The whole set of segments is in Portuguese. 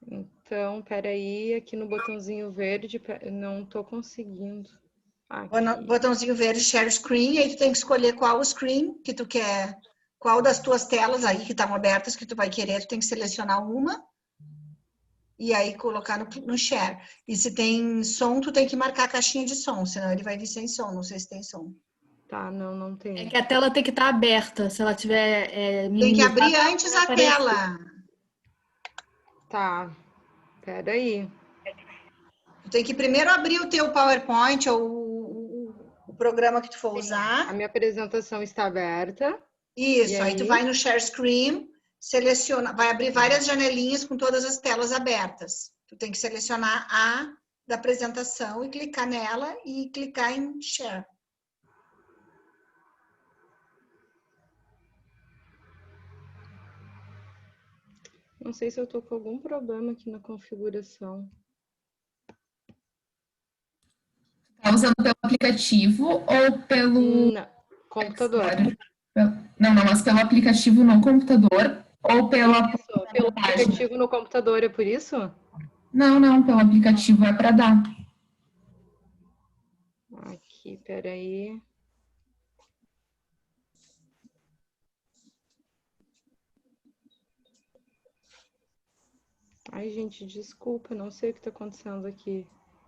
Então, peraí, aqui no botãozinho verde, não tô conseguindo. No Aqui. botãozinho verde, share screen, aí tu tem que escolher qual screen que tu quer, qual das tuas telas aí que estão abertas que tu vai querer, tu tem que selecionar uma e aí colocar no share. E se tem som, tu tem que marcar a caixinha de som, senão ele vai vir sem som, não sei se tem som. Tá, não É tem. que a tela tem que estar aberta. Se ela tiver Tem que minimizada, abrir ela antes vai a aparecer. tela. Tá, peraí. Tu tem que primeiro abrir o teu PowerPoint ou o programa que tu for A usar. minha apresentação está aberta. E Isso, aí tu vai aí? no share screen, seleciona, vai abrir várias janelinhas com todas as telas abertas. Tu tem que selecionar a da apresentação e clicar nela e clicar em share. Não sei se eu tô com algum problema aqui na configuração. Tá usando pelo aplicativo ou pelo Não, computador. Não, mas pelo aplicativo no computador ou pela Isso, pelo página? aplicativo no computador, é por isso? Não, pelo aplicativo é para dar. Aqui, peraí. Ai, gente, desculpa, não sei o que tá acontecendo aqui.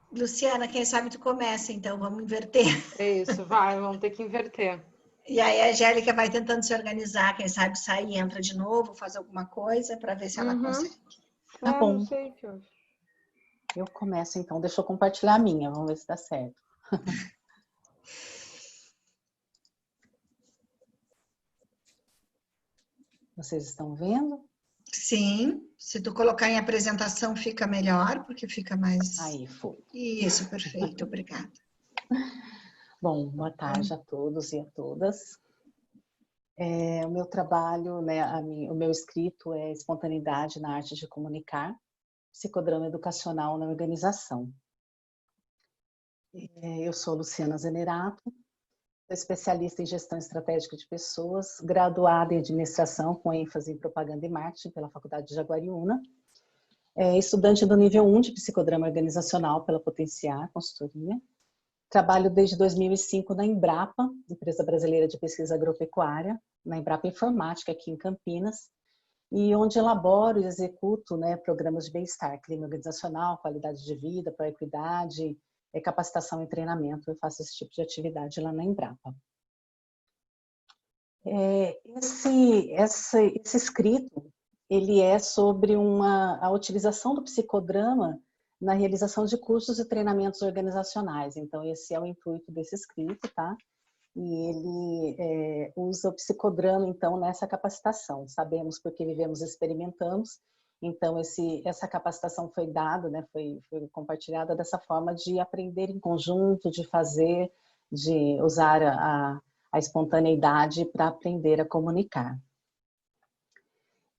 Luciana, quem sabe tu começa, então, vamos inverter. É isso, vai, vamos ter que inverter. E aí a Angélica vai tentando se organizar, quem sabe sai e entra de novo, faz alguma coisa para ver se ela consegue. Tá bom. Não sei o que houve. Eu começo então, deixa eu compartilhar a minha, vamos ver se dá certo. Vocês estão vendo? Sim, se tu colocar em apresentação fica melhor, porque fica mais... Aí, foi. Isso, perfeito, obrigada. Bom, boa tarde a todos e a todas. O meu trabalho, né, o meu escrito é Espontaneidade na Arte de Comunicar, Psicodrama Educacional na Organização. Eu sou Luciana Zenerato, sou especialista em Gestão Estratégica de Pessoas, graduada em Administração com ênfase em Propaganda e Marketing pela Faculdade de Jaguariúna, estudante do nível 1 de Psicodrama Organizacional pela Potenciar Consultoria. Trabalho desde 2005 na Embrapa, Empresa Brasileira de Pesquisa Agropecuária, na Embrapa Informática, aqui em Campinas, e onde elaboro e executo, né, programas de bem-estar, clima organizacional, qualidade de vida, pró-equidade, capacitação e treinamento. Eu faço esse tipo de atividade lá na Embrapa. Esse escrito, ele é sobre a utilização do psicodrama na realização de cursos e treinamentos organizacionais. Então, esse é o intuito desse escrito, tá? E ele usa o psicodrama, então, nessa capacitação. Sabemos porque vivemos e experimentamos. Então, essa capacitação foi dada, né, foi compartilhada dessa forma de aprender em conjunto, de fazer, de usar a espontaneidade para aprender a comunicar.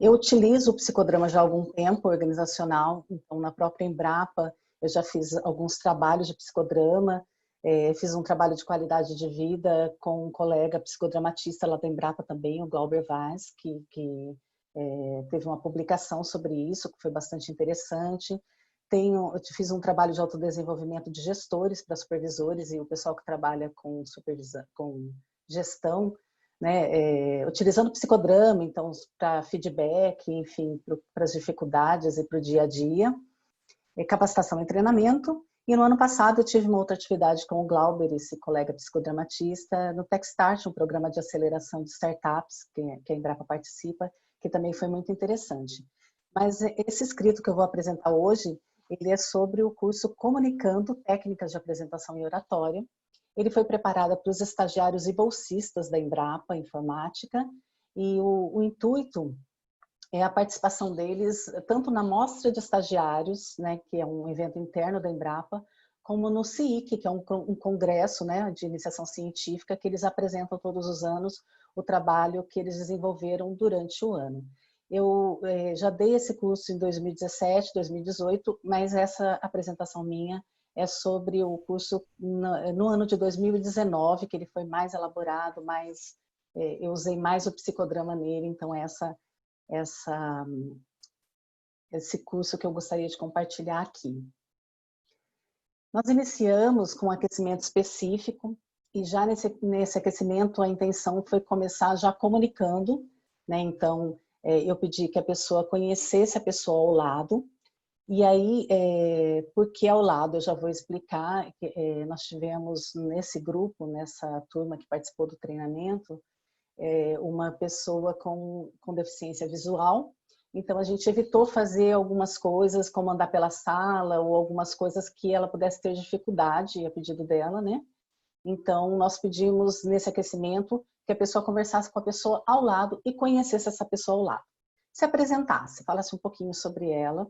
Eu utilizo o psicodrama já há algum tempo organizacional, então na própria Embrapa eu já fiz alguns trabalhos de psicodrama, fiz um trabalho de qualidade de vida com um colega psicodramatista lá da Embrapa também, o Glauber Vaz, que teve uma publicação sobre isso, que foi bastante interessante. Eu fiz um trabalho de autodesenvolvimento de gestores para supervisores e o pessoal que trabalha com supervisão, com gestão, né, utilizando psicodrama, então, para feedback, enfim, para as dificuldades e para o dia a dia, capacitação e treinamento. E no ano passado eu tive uma outra atividade com o Glauber, esse colega psicodramatista, no Techstart, um programa de aceleração de startups, que a Embrapa participa, que também foi muito interessante. Mas esse escrito que eu vou apresentar hoje, ele é sobre o curso Comunicando Técnicas de Apresentação e Oratória. Ele foi preparado para os estagiários e bolsistas da Embrapa Informática, e o intuito é a participação deles tanto na Mostra de Estagiários, né, que é um evento interno da Embrapa, como no CIIC, que é um congresso, né, de iniciação científica, que eles apresentam todos os anos o trabalho que eles desenvolveram durante o ano. Eu já dei esse curso em 2017, 2018, mas essa apresentação minha é sobre o curso no ano de 2019, que ele foi mais elaborado, eu usei mais o psicodrama nele, então essa esse curso que eu gostaria de compartilhar aqui. Nós iniciamos com um aquecimento específico e já nesse aquecimento a intenção foi começar já comunicando, né? Então, eu pedi que a pessoa conhecesse a pessoa ao lado. E aí, por que ao lado? Eu já vou explicar. Nós tivemos nesse grupo, nessa turma que participou do treinamento, uma pessoa com deficiência visual. Então, a gente evitou fazer algumas coisas, como andar pela sala, ou algumas coisas que ela pudesse ter dificuldade, a pedido dela, né? Então, nós pedimos nesse aquecimento que a pessoa conversasse com a pessoa ao lado e conhecesse essa pessoa ao lado. Se apresentasse, falasse um pouquinho sobre ela,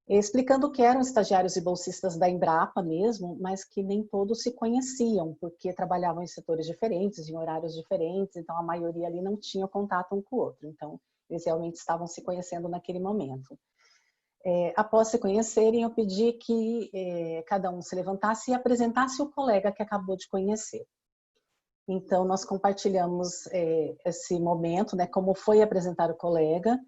explicando que eram estagiários e bolsistas da Embrapa mesmo, mas que nem todos se conheciam, porque trabalhavam em setores diferentes, em horários diferentes, então a maioria ali não tinha contato um com o outro. Então, eles realmente estavam se conhecendo naquele momento. Após se conhecerem, eu pedi que cada um se levantasse e apresentasse o colega que acabou de conhecer. Então, nós compartilhamos esse momento, né, como foi apresentar o colega,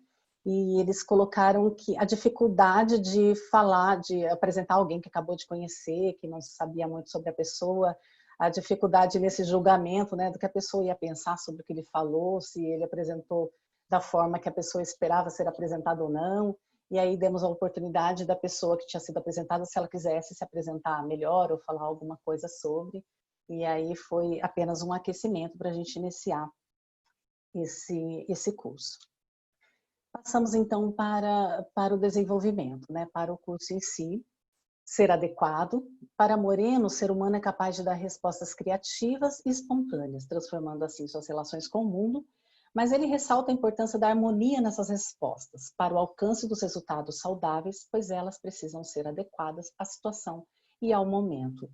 e eles colocaram que a dificuldade de falar, de apresentar alguém que acabou de conhecer, que não sabia muito sobre a pessoa, a dificuldade nesse julgamento, né, do que a pessoa ia pensar sobre o que ele falou, se ele apresentou da forma que a pessoa esperava ser apresentada ou não. E aí demos a oportunidade da pessoa que tinha sido apresentada, se ela quisesse se apresentar melhor ou falar alguma coisa sobre. E aí foi apenas um aquecimento para a gente iniciar esse curso. Passamos então para o desenvolvimento, né? Para o curso em si, ser adequado. Para Moreno, o ser humano é capaz de dar respostas criativas e espontâneas, transformando assim suas relações com o mundo, mas ele ressalta a importância da harmonia nessas respostas, para o alcance dos resultados saudáveis, pois elas precisam ser adequadas à situação e ao momento.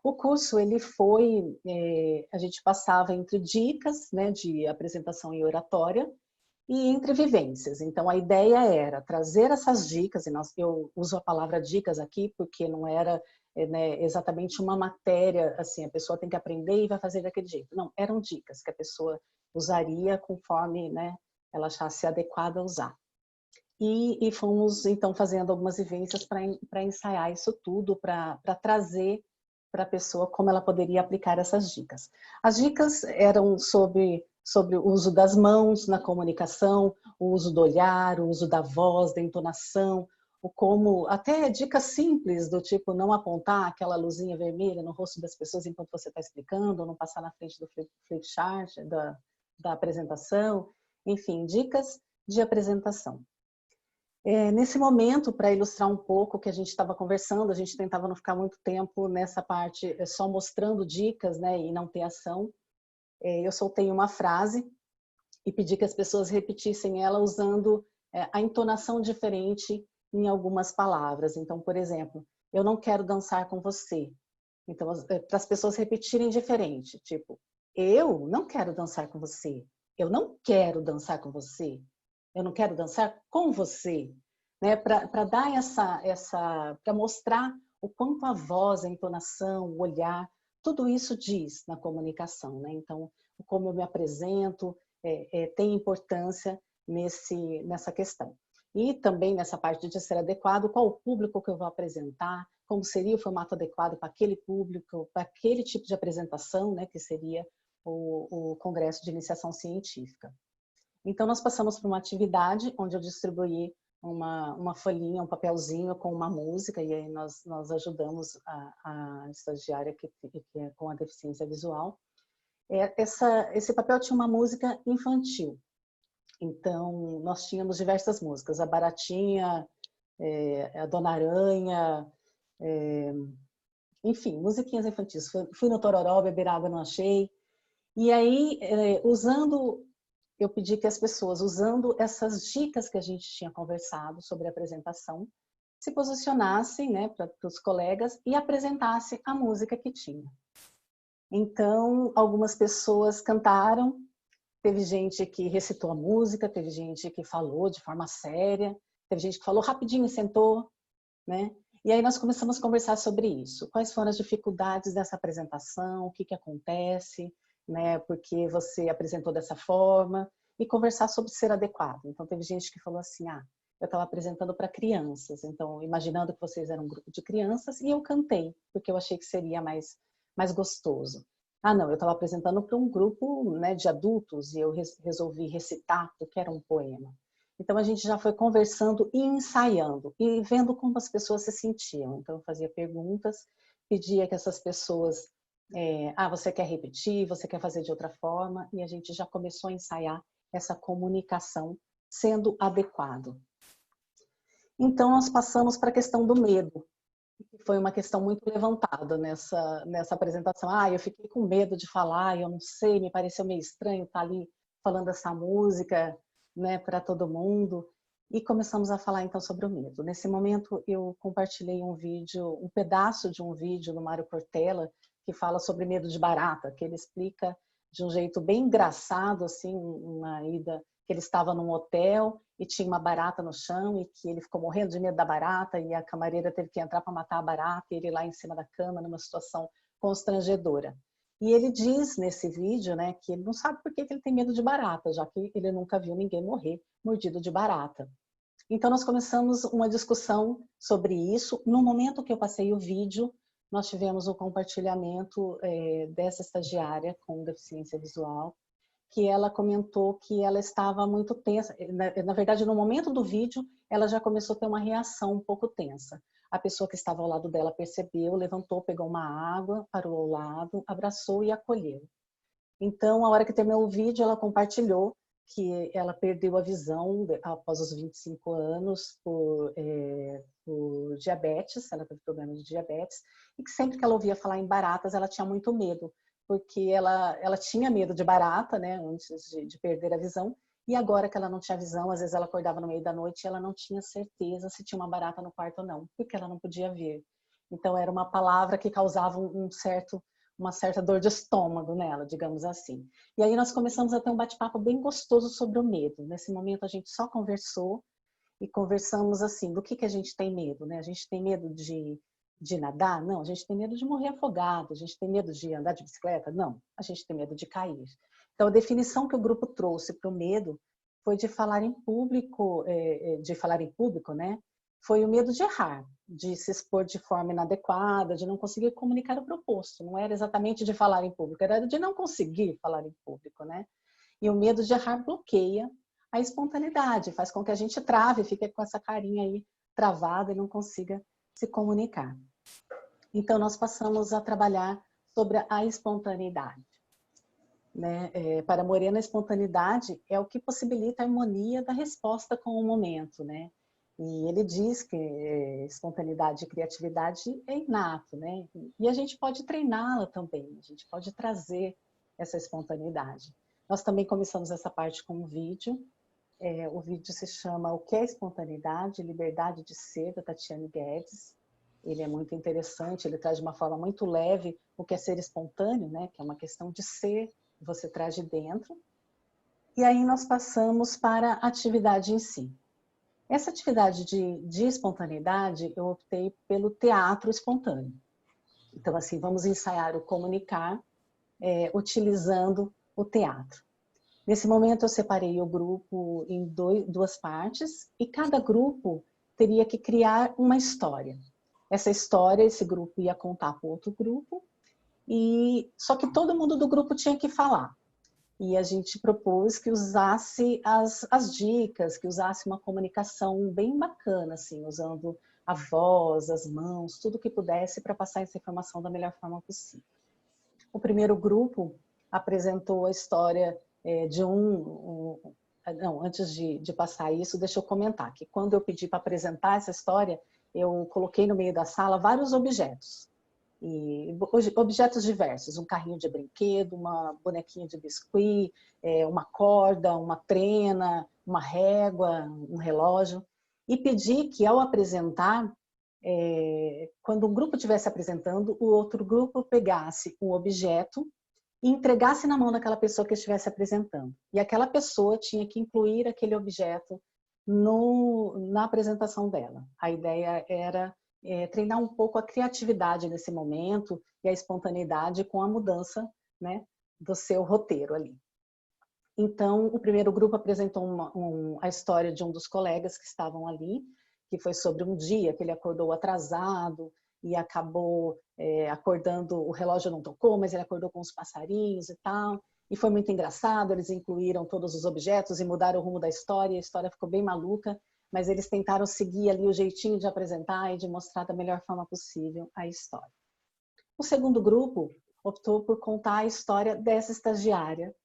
O curso, ele foi, a gente passava entre dicas, né, de apresentação e oratória, e entre vivências. Então, a ideia era trazer essas dicas, e eu uso a palavra dicas aqui, porque não era né, exatamente uma matéria, assim, a pessoa tem que aprender e vai fazer daquele jeito. Não, eram dicas que a pessoa usaria conforme né, ela achasse adequada a usar. E fomos, então, fazendo algumas vivências para ensaiar isso tudo, para trazer para a pessoa como ela poderia aplicar essas dicas. As dicas eram sobre o uso das mãos na comunicação, o uso do olhar, o uso da voz, da entonação, até dicas simples do tipo não apontar aquela luzinha vermelha no rosto das pessoas enquanto você está explicando, ou não passar na frente do flipchart da apresentação, enfim, dicas de apresentação. Nesse momento, para ilustrar um pouco o que a gente estava conversando, a gente tentava não ficar muito tempo nessa parte só mostrando dicas, né, e não ter ação. Eu soltei uma frase e pedi que as pessoas repetissem ela usando a entonação diferente em algumas palavras. Então, por exemplo, eu não quero dançar com você. Então, para as pessoas repetirem diferente, tipo, eu não quero dançar com você. Eu não quero dançar com você. Eu não quero dançar com você, né? Para dar para mostrar o quanto a voz, a entonação, o olhar, tudo isso diz na comunicação, né? Então, como eu me apresento tem importância nessa questão. E também nessa parte de ser adequado, qual o público que eu vou apresentar, como seria o formato adequado para aquele público, para aquele tipo de apresentação, né? Que seria o Congresso de Iniciação Científica. Então, nós passamos por uma atividade onde eu distribuí uma folhinha, um papelzinho com uma música, e aí nós ajudamos a estagiária que é com a deficiência visual. Esse papel tinha uma música infantil. Então, nós tínhamos diversas músicas. A Baratinha, a Dona Aranha, enfim, musiquinhas infantis. Fui no Tororó, beber água não achei. E aí, eu pedi que as pessoas, usando essas dicas que a gente tinha conversado sobre a apresentação, se posicionassem, né, para os colegas e apresentassem a música que tinha. Então, algumas pessoas cantaram, teve gente que recitou a música, teve gente que falou de forma séria, teve gente que falou rapidinho e sentou, né? E aí nós começamos a conversar sobre isso. Quais foram as dificuldades dessa apresentação, o que acontece, né? Porque você apresentou dessa forma, e conversar sobre ser adequado. Então, teve gente que falou assim, eu estava apresentando para crianças, então imaginando que vocês eram um grupo de crianças, e eu cantei, porque eu achei que seria mais gostoso. Ah, não, eu estava apresentando para um grupo, né, de adultos e eu resolvi recitar, porque era um poema. Então a gente já foi conversando e ensaiando e vendo como as pessoas se sentiam. Então eu fazia perguntas, pedia que essas pessoas, você quer repetir, você quer fazer de outra forma, e a gente já começou a ensaiar essa comunicação sendo adequado. Então nós passamos para a questão do medo. Foi uma questão muito levantada nessa apresentação. Eu fiquei com medo de falar, eu não sei, me pareceu meio estranho estar ali falando essa música, né, para todo mundo. E começamos a falar então sobre o medo. Nesse momento eu compartilhei um pedaço de um vídeo do Mário Cortella, que fala sobre medo de barata, que ele explica de um jeito bem engraçado, assim, uma ida que ele estava num hotel e tinha uma barata no chão e que ele ficou morrendo de medo da barata e a camareira teve que entrar para matar a barata e ele lá em cima da cama numa situação constrangedora. E ele diz nesse vídeo, né, que ele não sabe por que ele tem medo de barata, já que ele nunca viu ninguém morrer mordido de barata. Então nós começamos uma discussão sobre isso. No momento que eu passei o vídeo, nós tivemos o compartilhamento dessa estagiária com deficiência visual, que ela comentou que ela estava muito tensa. Na verdade, no momento do vídeo, ela já começou a ter uma reação um pouco tensa. A pessoa que estava ao lado dela percebeu, levantou, pegou uma água, parou ao lado, abraçou e acolheu. Então, a hora que terminou o vídeo, ela compartilhou que ela perdeu a visão após os 25 anos por diabetes, ela teve problema de diabetes, e que sempre que ela ouvia falar em baratas, ela tinha muito medo, porque ela tinha medo de barata, né, antes de perder a visão, e agora que ela não tinha visão, às vezes ela acordava no meio da noite e ela não tinha certeza se tinha uma barata no quarto ou não, porque ela não podia ver. Então era uma palavra que causava uma certa dor de estômago nela, digamos assim. E aí nós começamos a ter um bate-papo bem gostoso sobre o medo. Nesse momento a gente só conversou e conversamos assim, do que a gente tem medo, né? A gente tem medo de nadar? Não. A gente tem medo de morrer afogado. A gente tem medo de andar de bicicleta? Não. A gente tem medo de cair. Então, a definição que o grupo trouxe para o medo foi de falar em público, né? Foi o medo de errar, de se expor de forma inadequada, de não conseguir comunicar o proposto. Não era exatamente de falar em público, era de não conseguir falar em público, né? E o medo de errar bloqueia a espontaneidade, faz com que a gente trave, fique com essa carinha aí travada e não consiga se comunicar. Então, nós passamos a trabalhar sobre a espontaneidade. Né? Para Moreno, a espontaneidade é o que possibilita a harmonia da resposta com o momento, né? E ele diz que espontaneidade e criatividade é inato, né? E a gente pode treiná-la também, a gente pode trazer essa espontaneidade. Nós também começamos essa parte com um vídeo. O vídeo se chama O que é Espontaneidade? Liberdade de Ser, da Tatiane Guedes. Ele é muito interessante, ele traz de uma forma muito leve o que é ser espontâneo, né? Que é uma questão de ser, você traz de dentro. E aí nós passamos para a atividade em si. Essa atividade de espontaneidade, eu optei pelo teatro espontâneo. Então, assim, vamos ensaiar o comunicar utilizando o teatro. Nesse momento, eu separei o grupo em duas partes e cada grupo teria que criar uma história. Essa história, esse grupo ia contar para o outro grupo, só que todo mundo do grupo tinha que falar. E a gente propôs que usasse as dicas, que usasse uma comunicação bem bacana, assim, usando a voz, as mãos, tudo que pudesse para passar essa informação da melhor forma possível. O primeiro grupo apresentou a história Não, antes de passar isso, deixa eu comentar que quando eu pedi para apresentar essa história, eu coloquei no meio da sala vários objetos. E objetos diversos, um carrinho de brinquedo, uma bonequinha de biscuit, uma corda, uma trena, uma régua, um relógio. E pedi que ao apresentar, quando um grupo estivesse apresentando, o outro grupo pegasse um objeto e entregasse na mão daquela pessoa que estivesse apresentando. E aquela pessoa tinha que incluir aquele objeto na apresentação dela. A ideia era treinar um pouco a criatividade nesse momento e a espontaneidade com a mudança, né, do seu roteiro ali. Então, o primeiro grupo apresentou a história de um dos colegas que estavam ali, que foi sobre um dia que ele acordou atrasado e acabou acordando, o relógio não tocou, mas ele acordou com os passarinhos e tal. E foi muito engraçado, eles incluíram todos os objetos e mudaram o rumo da história, a história ficou bem maluca, mas eles tentaram seguir ali o jeitinho de apresentar e de mostrar da melhor forma possível a história. O segundo grupo optou por contar a história dessa estagiária,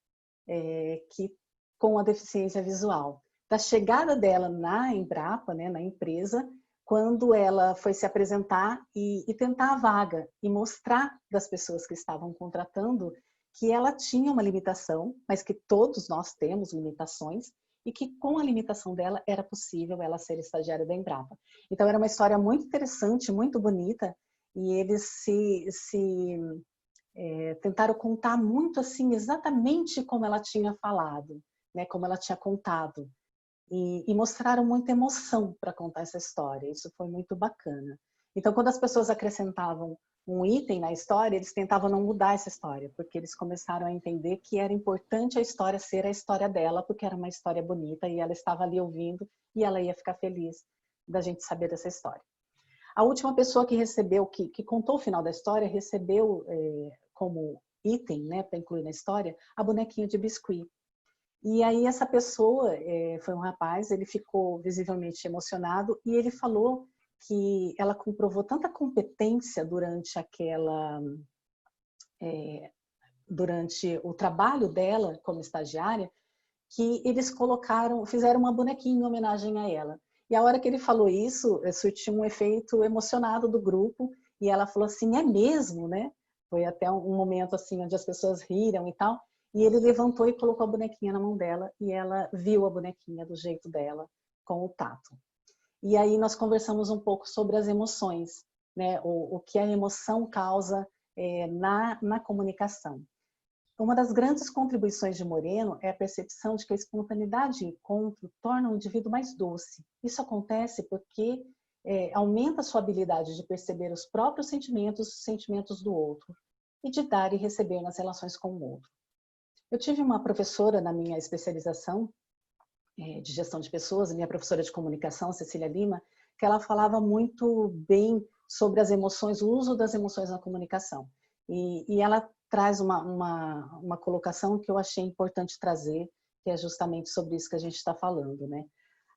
que com a deficiência visual. Da chegada dela na Embrapa, né, na empresa, quando ela foi se apresentar e tentar a vaga e mostrar das pessoas que estavam contratando que ela tinha uma limitação, mas que todos nós temos limitações e que com a limitação dela era possível ela ser estagiária da Embrapa. Então era uma história muito interessante, muito bonita, e eles tentaram contar muito assim, exatamente como ela tinha falado, né, como ela tinha contado. E mostraram muita emoção para contar essa história. Isso foi muito bacana. Então, quando as pessoas acrescentavam um item na história, eles tentavam não mudar essa história, porque eles começaram a entender que era importante a história ser a história dela, porque era uma história bonita e ela estava ali ouvindo e ela ia ficar feliz da gente saber dessa história. A última pessoa que recebeu, que contou o final da história, recebeu como item, né, para incluir na história, a bonequinha de biscuit. E aí essa pessoa, foi um rapaz, ele ficou visivelmente emocionado e ele falou que ela comprovou tanta competência durante durante o trabalho dela como estagiária, que eles fizeram uma bonequinha em homenagem a ela. E a hora que ele falou isso, surtiu um efeito emocionado do grupo e ela falou assim, é mesmo, né? Foi até um momento assim onde as pessoas riram e tal. E ele levantou e colocou a bonequinha na mão dela e ela viu a bonequinha do jeito dela, com o tato. E aí nós conversamos um pouco sobre as emoções, né? O que a emoção causa na comunicação. Uma das grandes contribuições de Moreno é a percepção de que a espontaneidade de encontro torna o indivíduo mais doce. Isso acontece porque aumenta a sua habilidade de perceber os próprios sentimentos, os sentimentos do outro, e de dar e receber nas relações com o outro. Eu tive uma professora na minha especialização de gestão de pessoas, minha professora de comunicação, Cecília Lima, que ela falava muito bem sobre as emoções, o uso das emoções na comunicação. E ela traz uma colocação que eu achei importante trazer, que é justamente sobre isso que a gente está falando, né?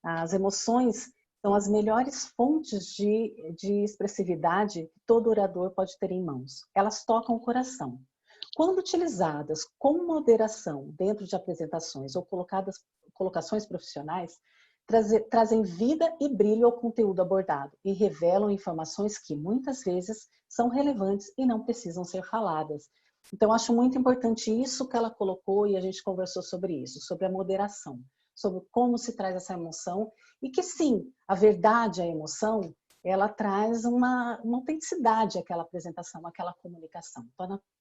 As emoções são as melhores fontes de expressividade que todo orador pode ter em mãos. Elas tocam o coração. Quando utilizadas com moderação dentro de apresentações ou colocações profissionais, trazem vida e brilho ao conteúdo abordado e revelam informações que muitas vezes são relevantes e não precisam ser faladas. Então, acho muito importante isso que ela colocou e a gente conversou sobre isso, sobre a moderação, sobre como se traz essa emoção e que sim, a verdade, a emoção, ela traz uma autenticidade àquela apresentação, àquela comunicação.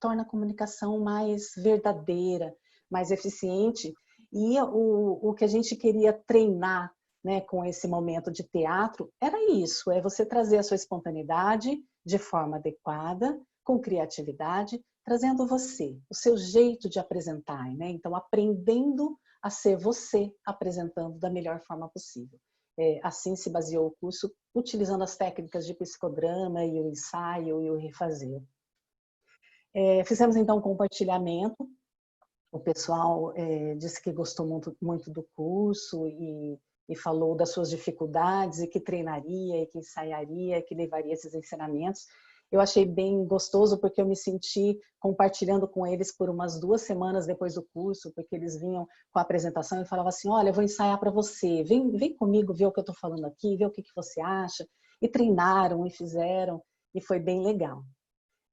Torna a comunicação mais verdadeira, mais eficiente. E o que a gente queria treinar, né, com esse momento de teatro era isso, é você trazer a sua espontaneidade de forma adequada, com criatividade, trazendo você, o seu jeito de apresentar, né? Então, aprendendo a ser você, apresentando da melhor forma possível. Assim se baseou o curso, utilizando as técnicas de psicodrama e o ensaio e o refazer. Fizemos então um compartilhamento, o pessoal disse que gostou muito do curso e falou das suas dificuldades e que treinaria e que ensaiaria, que levaria esses ensinamentos. Eu achei bem gostoso porque eu me senti compartilhando com eles por umas 2 semanas depois do curso, porque eles vinham com a apresentação e falavam assim, olha, eu vou ensaiar para você, vem comigo ver o que eu estou falando aqui, ver o que você acha. E treinaram e fizeram e foi bem legal.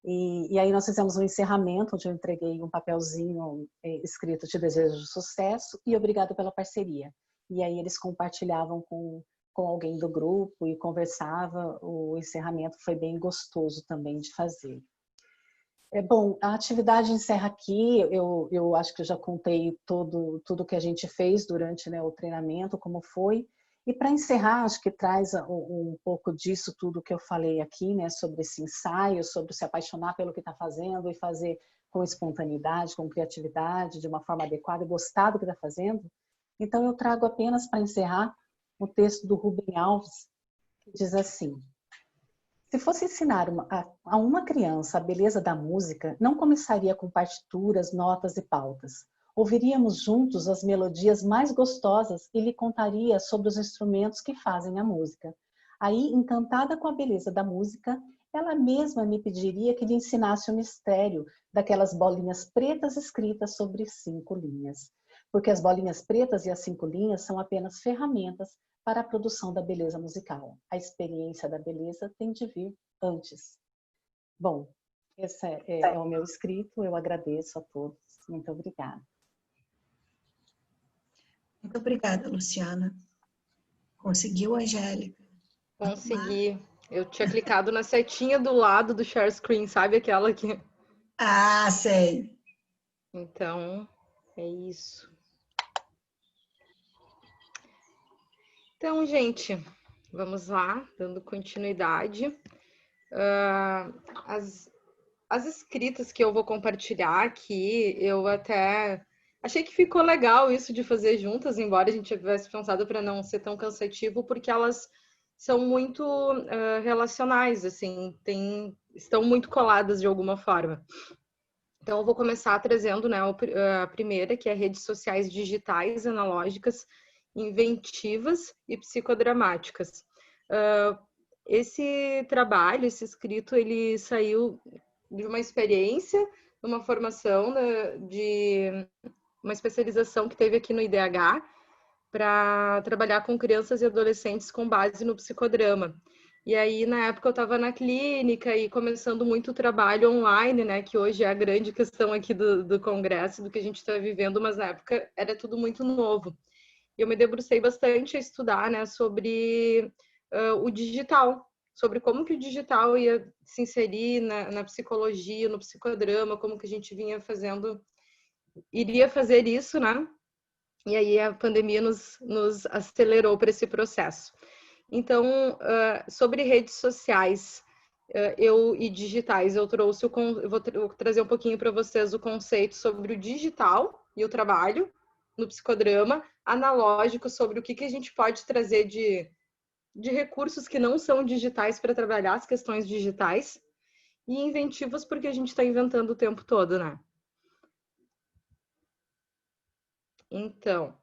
E aí nós fizemos um encerramento, onde eu entreguei um papelzinho escrito "Te desejo sucesso" e "Obrigado pela parceria". E aí eles compartilhavam com alguém do grupo e conversava. O encerramento foi bem gostoso também de fazer. Bom, a atividade encerra aqui. Eu acho que eu já contei tudo que a gente fez durante, né, o treinamento, como foi. E para encerrar, acho que traz um pouco disso tudo que eu falei aqui, né, sobre esse ensaio, sobre se apaixonar pelo que está fazendo e fazer com espontaneidade, com criatividade, de uma forma adequada, gostar do que está fazendo. Então, eu trago apenas para encerrar o texto do Rubem Alves, que diz assim: se fosse ensinar a uma criança a beleza da música, não começaria com partituras, notas e pautas. Ouviríamos juntos as melodias mais gostosas e lhe contaria sobre os instrumentos que fazem a música. Aí, encantada com a beleza da música, ela mesma me pediria que lhe ensinasse o mistério daquelas bolinhas pretas escritas sobre 5 linhas. Porque as bolinhas pretas e as 5 linhas são apenas ferramentas para a produção da beleza musical. A experiência da beleza tem de vir antes. Bom, esse é o meu escrito. Eu agradeço a todos. Muito obrigada. Muito obrigada, Luciana. Conseguiu, Angélica? Consegui. Eu tinha clicado na setinha do lado do share screen, sabe aquela que... Ah, sei. Então, é isso. Então, gente, vamos lá, dando continuidade. As escritas que eu vou compartilhar aqui, eu até achei que ficou legal isso de fazer juntas, embora a gente tivesse pensado para não ser tão cansativo, porque elas são muito relacionais, assim, estão muito coladas de alguma forma. Então, eu vou começar trazendo, né, a primeira, que é redes sociais digitais, analógicas, inventivas e psicodramáticas. Esse trabalho, esse escrito, ele saiu de uma experiência, de uma formação, de uma especialização que teve aqui no IDH para trabalhar com crianças e adolescentes com base no psicodrama. E aí, na época, eu estava na clínica e começando muito o trabalho online, né, que hoje é a grande questão aqui do congresso, do que a gente está vivendo, mas na época era tudo muito novo. Eu me debrucei bastante a estudar, né, sobre o digital, sobre como que o digital ia se inserir na psicologia, no psicodrama, como que a gente iria fazer isso, né? E aí a pandemia nos acelerou para esse processo. Então, sobre redes sociais e digitais, eu vou trazer um pouquinho para vocês o conceito sobre o digital e o trabalho no psicodrama, analógico sobre o que a gente pode trazer de recursos que não são digitais para trabalhar as questões digitais, e inventivos porque a gente está inventando o tempo todo, né? Então,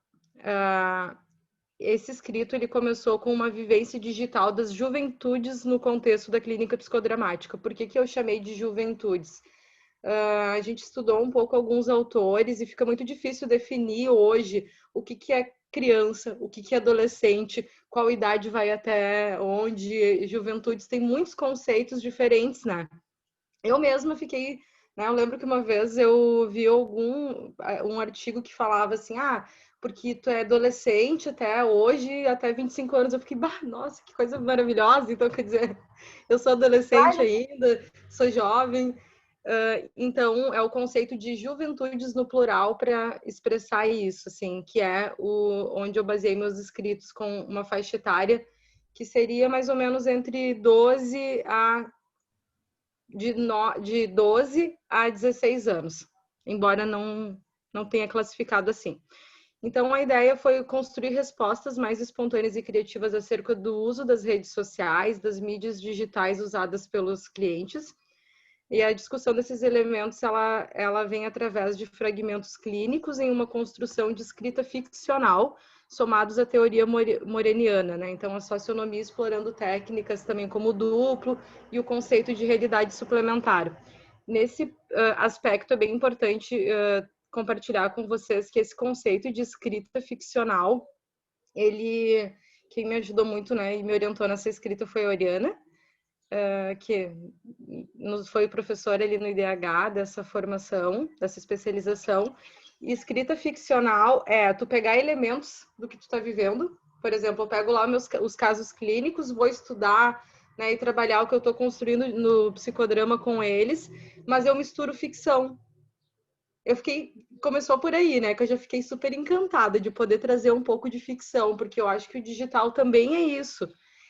esse escrito ele começou com uma vivência digital das juventudes no contexto da clínica psicodramática. Por que eu chamei de juventudes? A gente estudou um pouco alguns autores e fica muito difícil definir hoje o que é criança, o que é adolescente, qual idade vai até onde. Juventudes tem muitos conceitos diferentes, né? Eu mesma fiquei, né? Eu lembro que uma vez eu vi um artigo que falava assim, porque tu é adolescente até hoje, até 25 anos. Eu fiquei, nossa, que coisa maravilhosa. Então, quer dizer, eu sou adolescente ainda, sou jovem. Então, é o conceito de juventudes no plural para expressar isso, assim, que é onde eu baseei meus escritos com uma faixa etária que seria mais ou menos entre 12 a 16 anos, embora não tenha classificado assim. Então, a ideia foi construir respostas mais espontâneas e criativas acerca do uso das redes sociais, das mídias digitais usadas pelos clientes. E a discussão desses elementos, ela vem através de fragmentos clínicos em uma construção de escrita ficcional, somados à teoria moreniana, né? Então, a socionomia explorando técnicas também como o duplo e o conceito de realidade suplementar. Nesse aspecto, é bem importante compartilhar com vocês que esse conceito de escrita ficcional, quem me ajudou muito, né, e me orientou nessa escrita foi a Oriana, que foi professora ali no IDH dessa formação, dessa especialização. E escrita ficcional é tu pegar elementos do que tu está vivendo. Por exemplo, eu pego lá os casos clínicos, vou estudar, né, e trabalhar o que eu estou construindo no psicodrama com eles, mas eu misturo ficção. Começou por aí, né, que eu já fiquei super encantada de poder trazer um pouco de ficção, porque eu acho que o digital também é isso,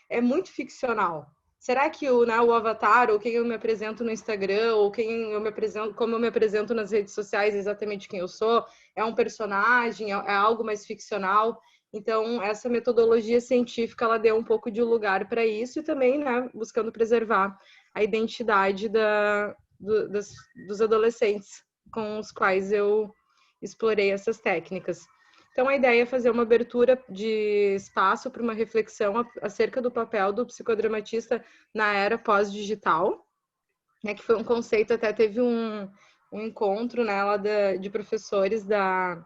é muito ficcional. será que o avatar, ou quem eu me apresento no Instagram, ou quem eu me apresento, como eu me apresento nas redes sociais, exatamente quem eu sou, é um personagem, é algo mais ficcional? Então, essa metodologia científica, ela deu um pouco de lugar para isso e também, né, buscando preservar a identidade dos adolescentes com os quais eu explorei essas técnicas. Então, a ideia é fazer uma abertura de espaço para uma reflexão acerca do papel do psicodramatista na era pós-digital, né, que foi um conceito, até teve um encontro, né, lá de professores da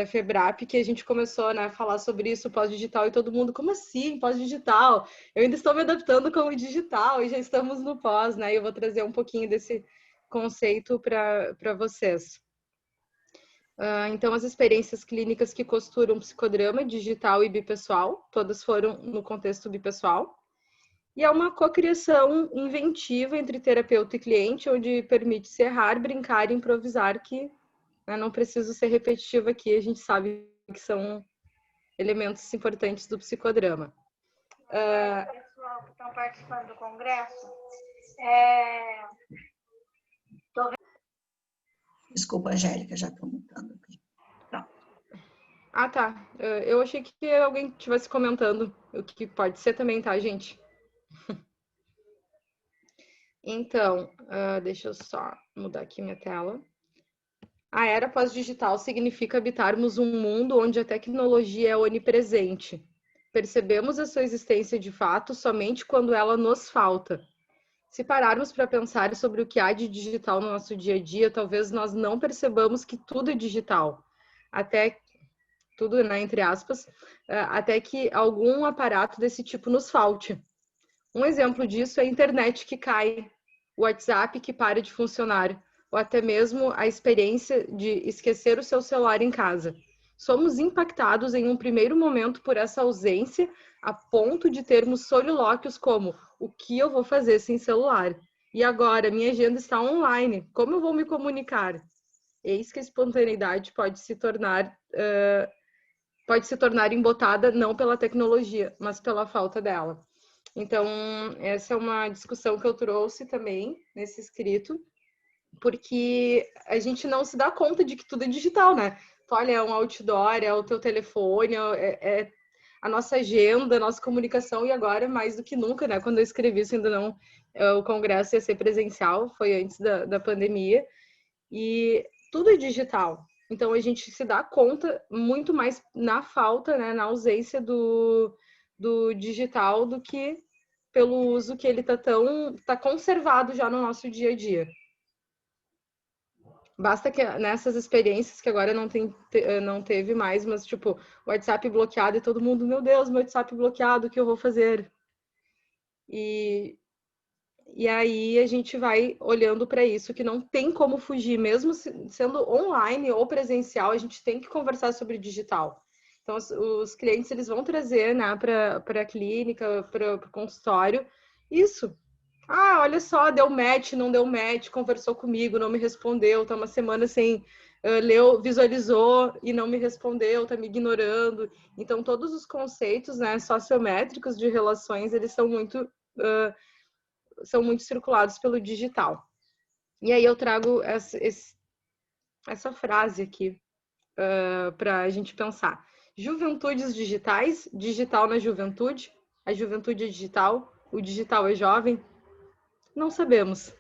FEBRAP, que a gente começou, né, a falar sobre isso, pós-digital, e todo mundo, como assim, pós-digital? Eu ainda estou me adaptando com o digital e já estamos no pós, né, e eu vou trazer um pouquinho desse conceito para vocês. Então, as experiências clínicas que costuram psicodrama digital e bipessoal, todas foram no contexto bipessoal. E é uma cocriação inventiva entre terapeuta e cliente, onde permite-se errar, brincar e improvisar, que, né, não preciso ser repetitiva aqui, a gente sabe que são elementos importantes do psicodrama. Pessoal que estão participando do congresso, Desculpa, Angélica, já estou mutando aqui. Pronto. Ah, tá. Eu achei que alguém estivesse comentando, o que pode ser também, tá, gente? Então, deixa eu só mudar aqui minha tela. A era pós-digital significa habitarmos um mundo onde a tecnologia é onipresente. Percebemos a sua existência de fato somente quando ela nos falta. Se pararmos para pensar sobre o que há de digital no nosso dia a dia, talvez nós não percebamos que tudo é digital. Até tudo, né, entre aspas, até que algum aparato desse tipo nos falte. Um exemplo disso é a internet que cai, o WhatsApp que para de funcionar, ou até mesmo a experiência de esquecer o seu celular em casa. Somos impactados em um primeiro momento por essa ausência, a ponto de termos solilóquios como: o que eu vou fazer sem celular? E agora, minha agenda está online, como eu vou me comunicar? Eis que a espontaneidade pode se tornar embotada não pela tecnologia, mas pela falta dela. Então, essa é uma discussão que eu trouxe também nesse escrito, porque a gente não se dá conta de que tudo é digital, né? Então, olha, é um outdoor, é o teu telefone, é a nossa agenda, a nossa comunicação, e agora, mais do que nunca, né? Quando eu escrevi isso, ainda não, o congresso ia ser presencial, foi antes da pandemia, e tudo é digital. Então, a gente se dá conta muito mais na falta, né, na ausência do digital, do que pelo uso que ele tá conservado já no nosso dia a dia. Basta que nessas experiências que agora não teve mais, mas tipo, o WhatsApp bloqueado e todo mundo, meu Deus, meu WhatsApp bloqueado, o que eu vou fazer? E aí a gente vai olhando para isso, que não tem como fugir, mesmo sendo online ou presencial, a gente tem que conversar sobre digital. Então, os clientes, eles vão trazer, né, para a clínica, para o consultório, isso. Ah, olha só, deu match, não deu match, conversou comigo, não me respondeu, tá uma semana sem... leu, visualizou e não me respondeu, tá me ignorando. Então, todos os conceitos, né, sociométricos de relações, eles são muito circulados pelo digital. E aí eu trago essa frase aqui para a gente pensar. Juventudes digitais, digital na juventude, a juventude é digital, o digital é jovem? Não sabemos.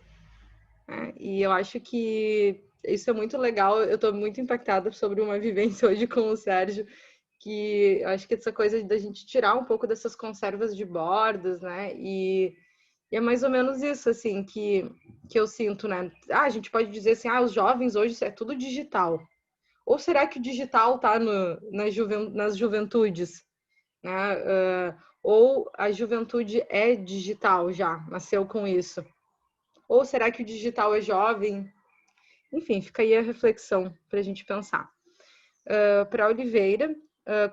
E eu acho que isso é muito legal, eu estou muito impactada sobre uma vivência hoje com o Sérgio, que eu acho que essa coisa da gente tirar um pouco dessas conservas de bordas, né, e é mais ou menos isso, assim, que eu sinto, né? A gente pode dizer assim, os jovens hoje é tudo digital. Ou será que o digital está nas juventudes? Né? Ou a juventude é digital já, nasceu com isso? Ou será que o digital é jovem? Enfim, fica aí a reflexão para a gente pensar. Para Oliveira,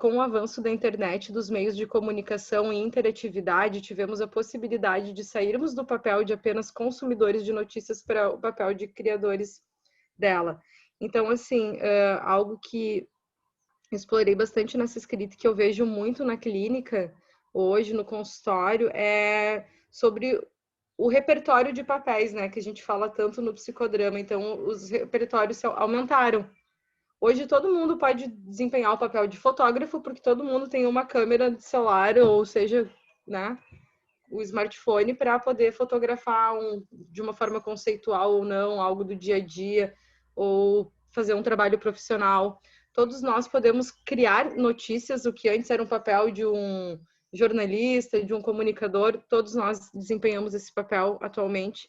com o avanço da internet, dos meios de comunicação e interatividade, tivemos a possibilidade de sairmos do papel de apenas consumidores de notícias para o papel de criadores dela. Então, assim, algo que explorei bastante nessa escrita, que eu vejo muito na clínica, hoje no consultório é sobre o repertório de papéis, né, que a gente fala tanto no psicodrama. Então, os repertórios aumentaram. Hoje todo mundo pode desempenhar o papel de fotógrafo, porque todo mundo tem uma câmera de celular, ou seja, né, o smartphone para poder fotografar de uma forma conceitual ou não, algo do dia a dia, ou fazer um trabalho profissional. Todos nós podemos criar notícias, o que antes era um papel de um jornalista, de um comunicador, todos nós desempenhamos esse papel atualmente.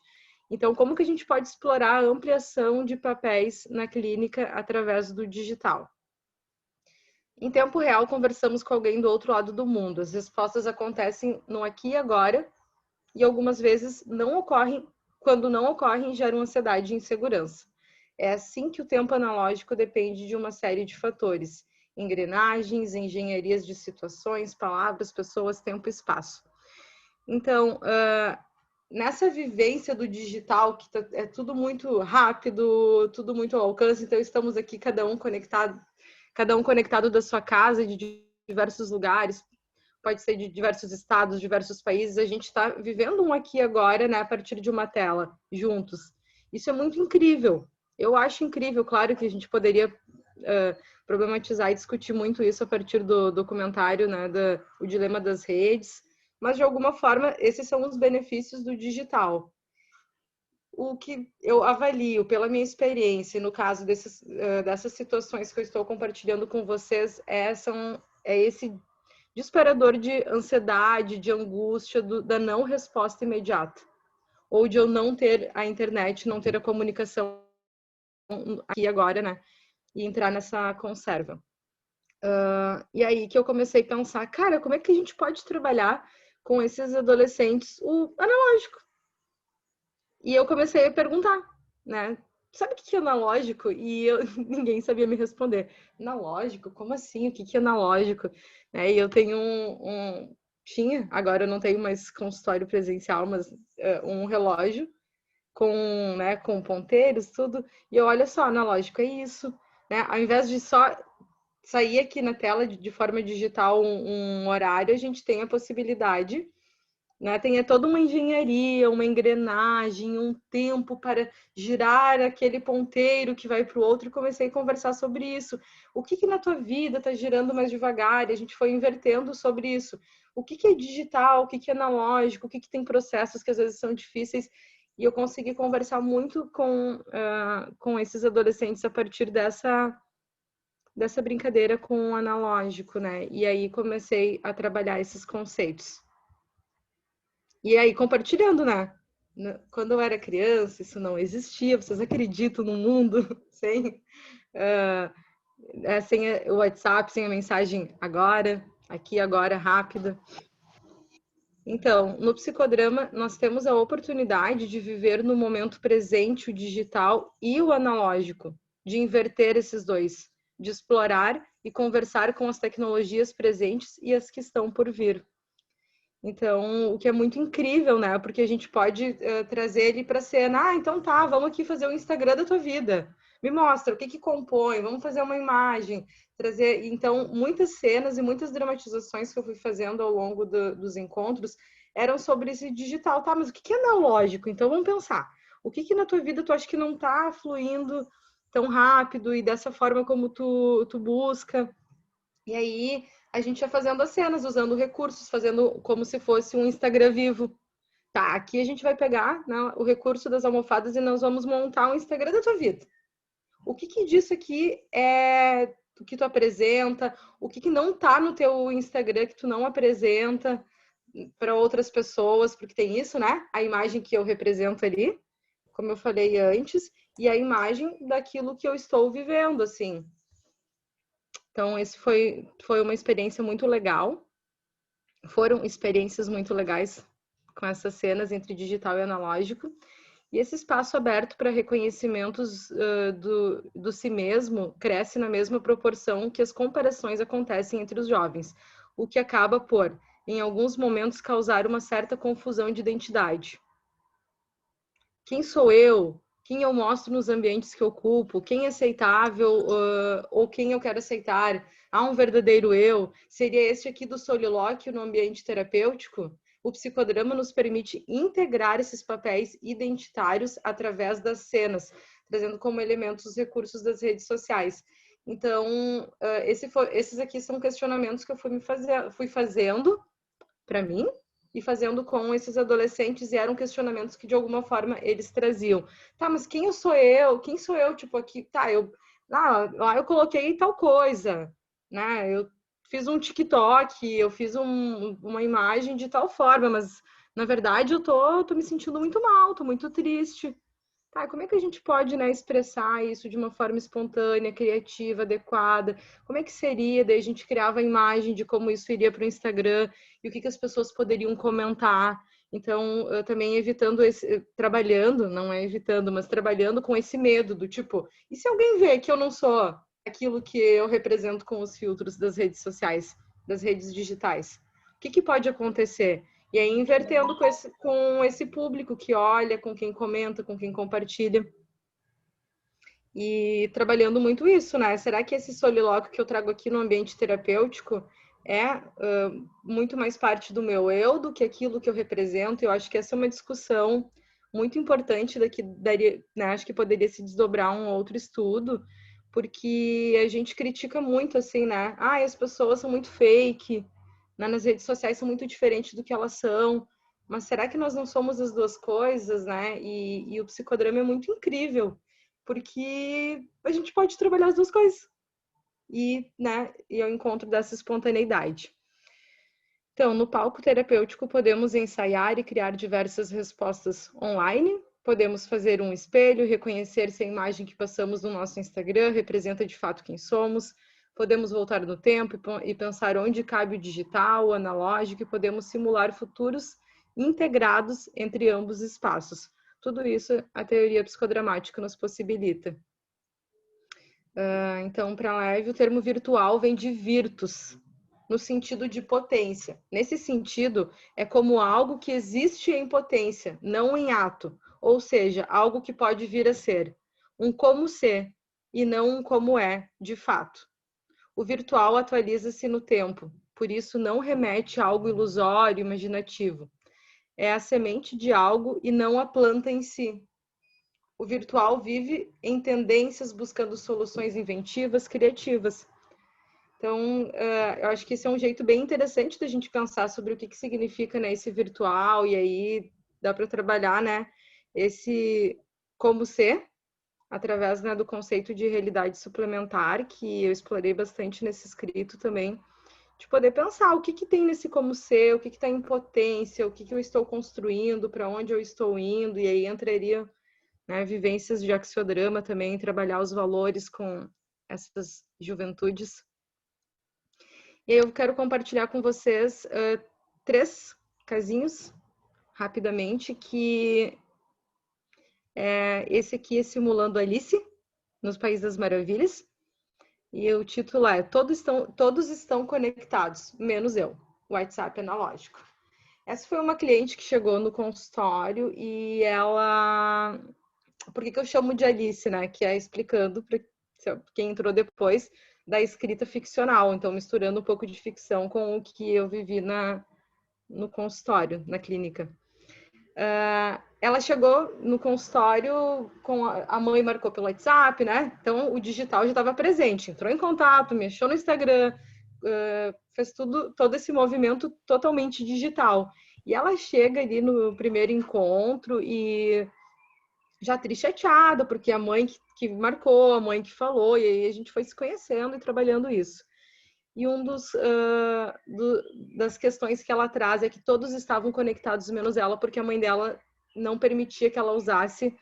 Então, como que a gente pode explorar a ampliação de papéis na clínica através do digital? Em tempo real, conversamos com alguém do outro lado do mundo. As respostas acontecem no aqui e agora, e algumas vezes não ocorrem, quando não ocorrem, geram ansiedade e insegurança. É assim que o tempo analógico depende de uma série de fatores: engrenagens, engenharias de situações, palavras, pessoas, tempo e espaço. Então, nessa vivência do digital, que é tudo muito rápido, tudo muito ao alcance, então estamos aqui cada um conectado da sua casa, de diversos lugares, pode ser de diversos estados, diversos países, a gente está vivendo um aqui agora, né, a partir de uma tela, juntos. Isso é muito incrível. Eu acho incrível, claro que a gente poderia problematizar e discutir muito isso a partir do documentário, né, O Dilema das Redes, mas de alguma forma esses são os benefícios do digital. O que eu avalio pela minha experiência, no caso dessas situações que eu estou compartilhando com vocês, é esse disparador de ansiedade, de angústia, da não resposta imediata, ou de eu não ter a internet, não ter a comunicação aqui agora, né, e entrar nessa conserva. E aí que eu comecei a pensar, cara, como é que a gente pode trabalhar com esses adolescentes o analógico? E eu comecei a perguntar, né? Sabe o que é analógico? E ninguém sabia me responder. Analógico? Como assim? O que é analógico? E eu tenho tinha, agora eu não tenho mais consultório presencial, mas um relógio com ponteiros, tudo. E eu, olha só, analógico é isso. Né? Ao invés de só sair aqui na tela de forma digital um horário, a gente tem a possibilidade, né? Tem toda uma engenharia, uma engrenagem, um tempo para girar aquele ponteiro que vai para o outro, e comecei a conversar sobre isso. O que na tua vida está girando mais devagar? E a gente foi invertendo sobre isso. O que é digital? O que é analógico? O que tem processos que às vezes são difíceis? E eu consegui conversar muito com esses adolescentes a partir dessa brincadeira com o analógico, né? E aí comecei a trabalhar esses conceitos. E aí, compartilhando, né? Quando eu era criança, isso não existia. Vocês acreditam no mundo sem o WhatsApp, sem a mensagem agora, aqui, agora, rápida. Então, no psicodrama, nós temos a oportunidade de viver no momento presente o digital e o analógico, de inverter esses dois, de explorar e conversar com as tecnologias presentes e as que estão por vir. Então, o que é muito incrível, né? Porque a gente pode trazer ele para a cena. Então tá, vamos aqui fazer o Instagram da tua vida. Me mostra o que compõe, vamos fazer uma imagem. Trazer, então, muitas cenas e muitas dramatizações que eu fui fazendo ao longo dos encontros eram sobre esse digital. Tá, mas o que é analógico? Então, vamos pensar. O que na tua vida tu acha que não tá fluindo tão rápido e dessa forma como tu busca? E aí a gente ia fazendo as cenas, usando recursos, fazendo como se fosse um Instagram vivo. Tá, aqui a gente vai pegar, né, o recurso das almofadas e nós vamos montar um Instagram da tua vida. O que disso aqui é o que tu apresenta? O que não tá no teu Instagram que tu não apresenta para outras pessoas? Porque tem isso, né? A imagem que eu represento ali, como eu falei antes, e a imagem daquilo que eu estou vivendo, assim. Então, esse foi uma experiência muito legal. Foram experiências muito legais com essas cenas entre digital e analógico. E esse espaço aberto para reconhecimentos do si mesmo cresce na mesma proporção que as comparações acontecem entre os jovens, o que acaba por, em alguns momentos, causar uma certa confusão de identidade. Quem sou eu? Quem eu mostro nos ambientes que eu ocupo? Quem é aceitável ou quem eu quero aceitar? Há um verdadeiro eu? Seria este aqui do solilóquio no ambiente terapêutico? O psicodrama nos permite integrar esses papéis identitários através das cenas, trazendo como elementos os recursos das redes sociais. Então, esses aqui são questionamentos que eu fui fazendo para mim e fazendo com esses adolescentes, e eram questionamentos que de alguma forma eles traziam. Tá, mas quem sou eu? Quem sou eu? Tipo, aqui, tá, lá eu coloquei tal coisa, né? Eu fiz um TikTok, eu fiz uma imagem de tal forma, mas na verdade eu tô me sentindo muito mal, tô muito triste. Tá, como é que a gente pode, né, expressar isso de uma forma espontânea, criativa, adequada? Como é que seria? Daí a gente criava a imagem de como isso iria para o Instagram e o que as pessoas poderiam comentar. Então, eu também trabalhando, não é evitando, mas trabalhando com esse medo do tipo, e se alguém vê que eu não sou aquilo que eu represento com os filtros das redes sociais, das redes digitais? O que pode acontecer? E aí, invertendo com esse público que olha, com quem comenta, com quem compartilha. E trabalhando muito isso, né? Será que esse solilóquio que eu trago aqui no ambiente terapêutico é muito mais parte do meu eu do que aquilo que eu represento? Eu acho que essa é uma discussão muito importante daqui daria, né? Acho que poderia se desdobrar um outro estudo, porque a gente critica muito assim, né? Ah, as pessoas são muito fake, né? Nas redes sociais são muito diferentes do que elas são. Mas será que nós não somos as duas coisas, né? E o psicodrama é muito incrível, porque a gente pode trabalhar as duas coisas. E, né, e ao encontro dessa espontaneidade. Então, no palco terapêutico, podemos ensaiar e criar diversas respostas online. Podemos fazer um espelho, reconhecer se a imagem que passamos no nosso Instagram representa de fato quem somos. Podemos voltar no tempo e pensar onde cabe o digital, o analógico, e podemos simular futuros integrados entre ambos espaços. Tudo isso a teoria psicodramática nos possibilita. Então, para a live, o termo virtual vem de virtus, no sentido de potência. Nesse sentido, é como algo que existe em potência, não em ato, ou seja, algo que pode vir a ser, um como ser, e não um como é, de fato. O virtual atualiza-se no tempo, por isso não remete a algo ilusório, imaginativo. É a semente de algo e não a planta em si. O virtual vive em tendências, buscando soluções inventivas, criativas. Então, eu acho que esse é um jeito bem interessante da gente pensar sobre o que significa, né, esse virtual, e aí dá para trabalhar, né, esse como ser, através, né, do conceito de realidade suplementar, que eu explorei bastante nesse escrito também, de poder pensar o que tem nesse como ser, o que está em potência, o que eu estou construindo, para onde eu estou indo, e aí entraria, né, vivências de axiodrama também, trabalhar os valores com essas juventudes. E eu quero compartilhar com vocês 3 casinhos, rapidamente, que esse aqui é simulando Alice, nos País das Maravilhas, e o título é Todos estão conectados, menos eu, WhatsApp analógico. Essa foi uma cliente que chegou no consultório e ela... Por que eu chamo de Alice, né? Que é explicando para quem entrou depois da escrita ficcional, então misturando um pouco de ficção com o que eu vivi no consultório, na clínica. Ela chegou no consultório, a mãe marcou pelo WhatsApp, né? Então o digital já estava presente, entrou em contato, mexeu no Instagram, fez todo esse movimento totalmente digital. E ela chega ali no primeiro encontro e já triste, chateada, porque a mãe que marcou, a mãe que falou, e aí a gente foi se conhecendo e trabalhando isso. E das questões que ela traz é que todos estavam conectados, menos ela, porque a mãe dela não permitia que ela usasse,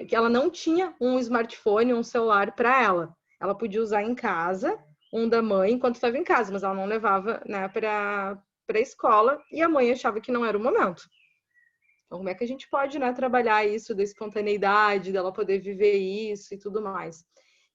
que ela não tinha um smartphone, um celular para ela. Ela podia usar em casa, um da mãe, enquanto estava em casa, mas ela não levava, né, para a escola, e a mãe achava que não era o momento. Então, como é que a gente pode, né, trabalhar isso da espontaneidade, dela poder viver isso e tudo mais?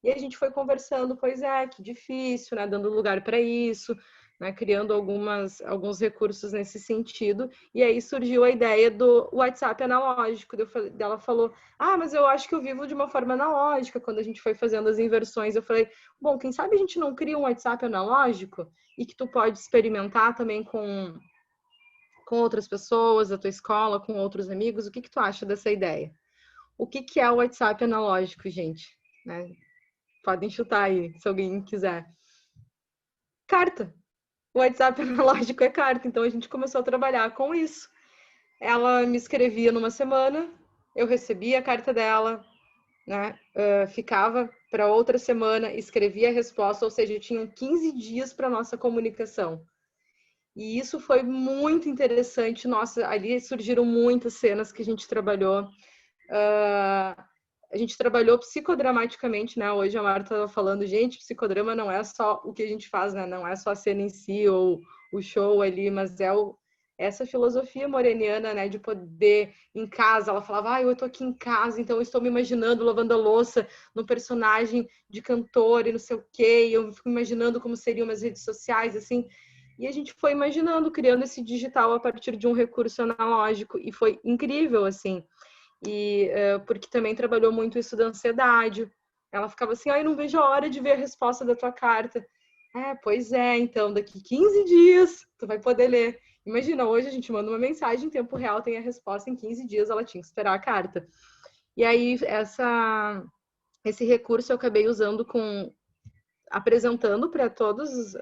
E a gente foi conversando, pois é, que difícil, né, dando lugar para isso, né, criando alguns recursos nesse sentido, e aí surgiu a ideia do WhatsApp analógico. Ela falou, mas eu acho que eu vivo de uma forma analógica. Quando a gente foi fazendo as inversões, eu falei, bom, quem sabe a gente não cria um WhatsApp analógico e que tu pode experimentar também com outras pessoas da tua escola, com outros amigos. O que tu acha dessa ideia? O que é o WhatsApp analógico, gente? Né? Podem chutar aí, se alguém quiser. Carta. O WhatsApp analógico é carta, então a gente começou a trabalhar com isso. Ela me escrevia numa semana, eu recebia a carta dela, né? Ficava para outra semana, escrevia a resposta, ou seja, tinham 15 dias para nossa comunicação. E isso foi muito interessante. Nossa, ali surgiram muitas cenas que a gente trabalhou. A gente trabalhou psicodramaticamente, né? Hoje a Marta estava falando, gente, psicodrama não é só o que a gente faz, né? Não é só a cena em si ou o show ali, mas é essa filosofia moreniana, né? De poder, em casa, ela falava, eu tô aqui em casa, então eu estou me imaginando lavando a louça no personagem de cantor e não sei o quê, e eu fico imaginando como seriam as redes sociais, assim. E a gente foi imaginando, criando esse digital a partir de um recurso analógico, e foi incrível, assim. E porque também trabalhou muito isso da ansiedade. Ela ficava assim, eu não vejo a hora de ver a resposta da tua carta. Pois é, então daqui 15 dias tu vai poder ler. Imagina, hoje a gente manda uma mensagem em tempo real, tem a resposta em 15 dias, ela tinha que esperar a carta. E aí esse recurso eu acabei usando apresentando para todos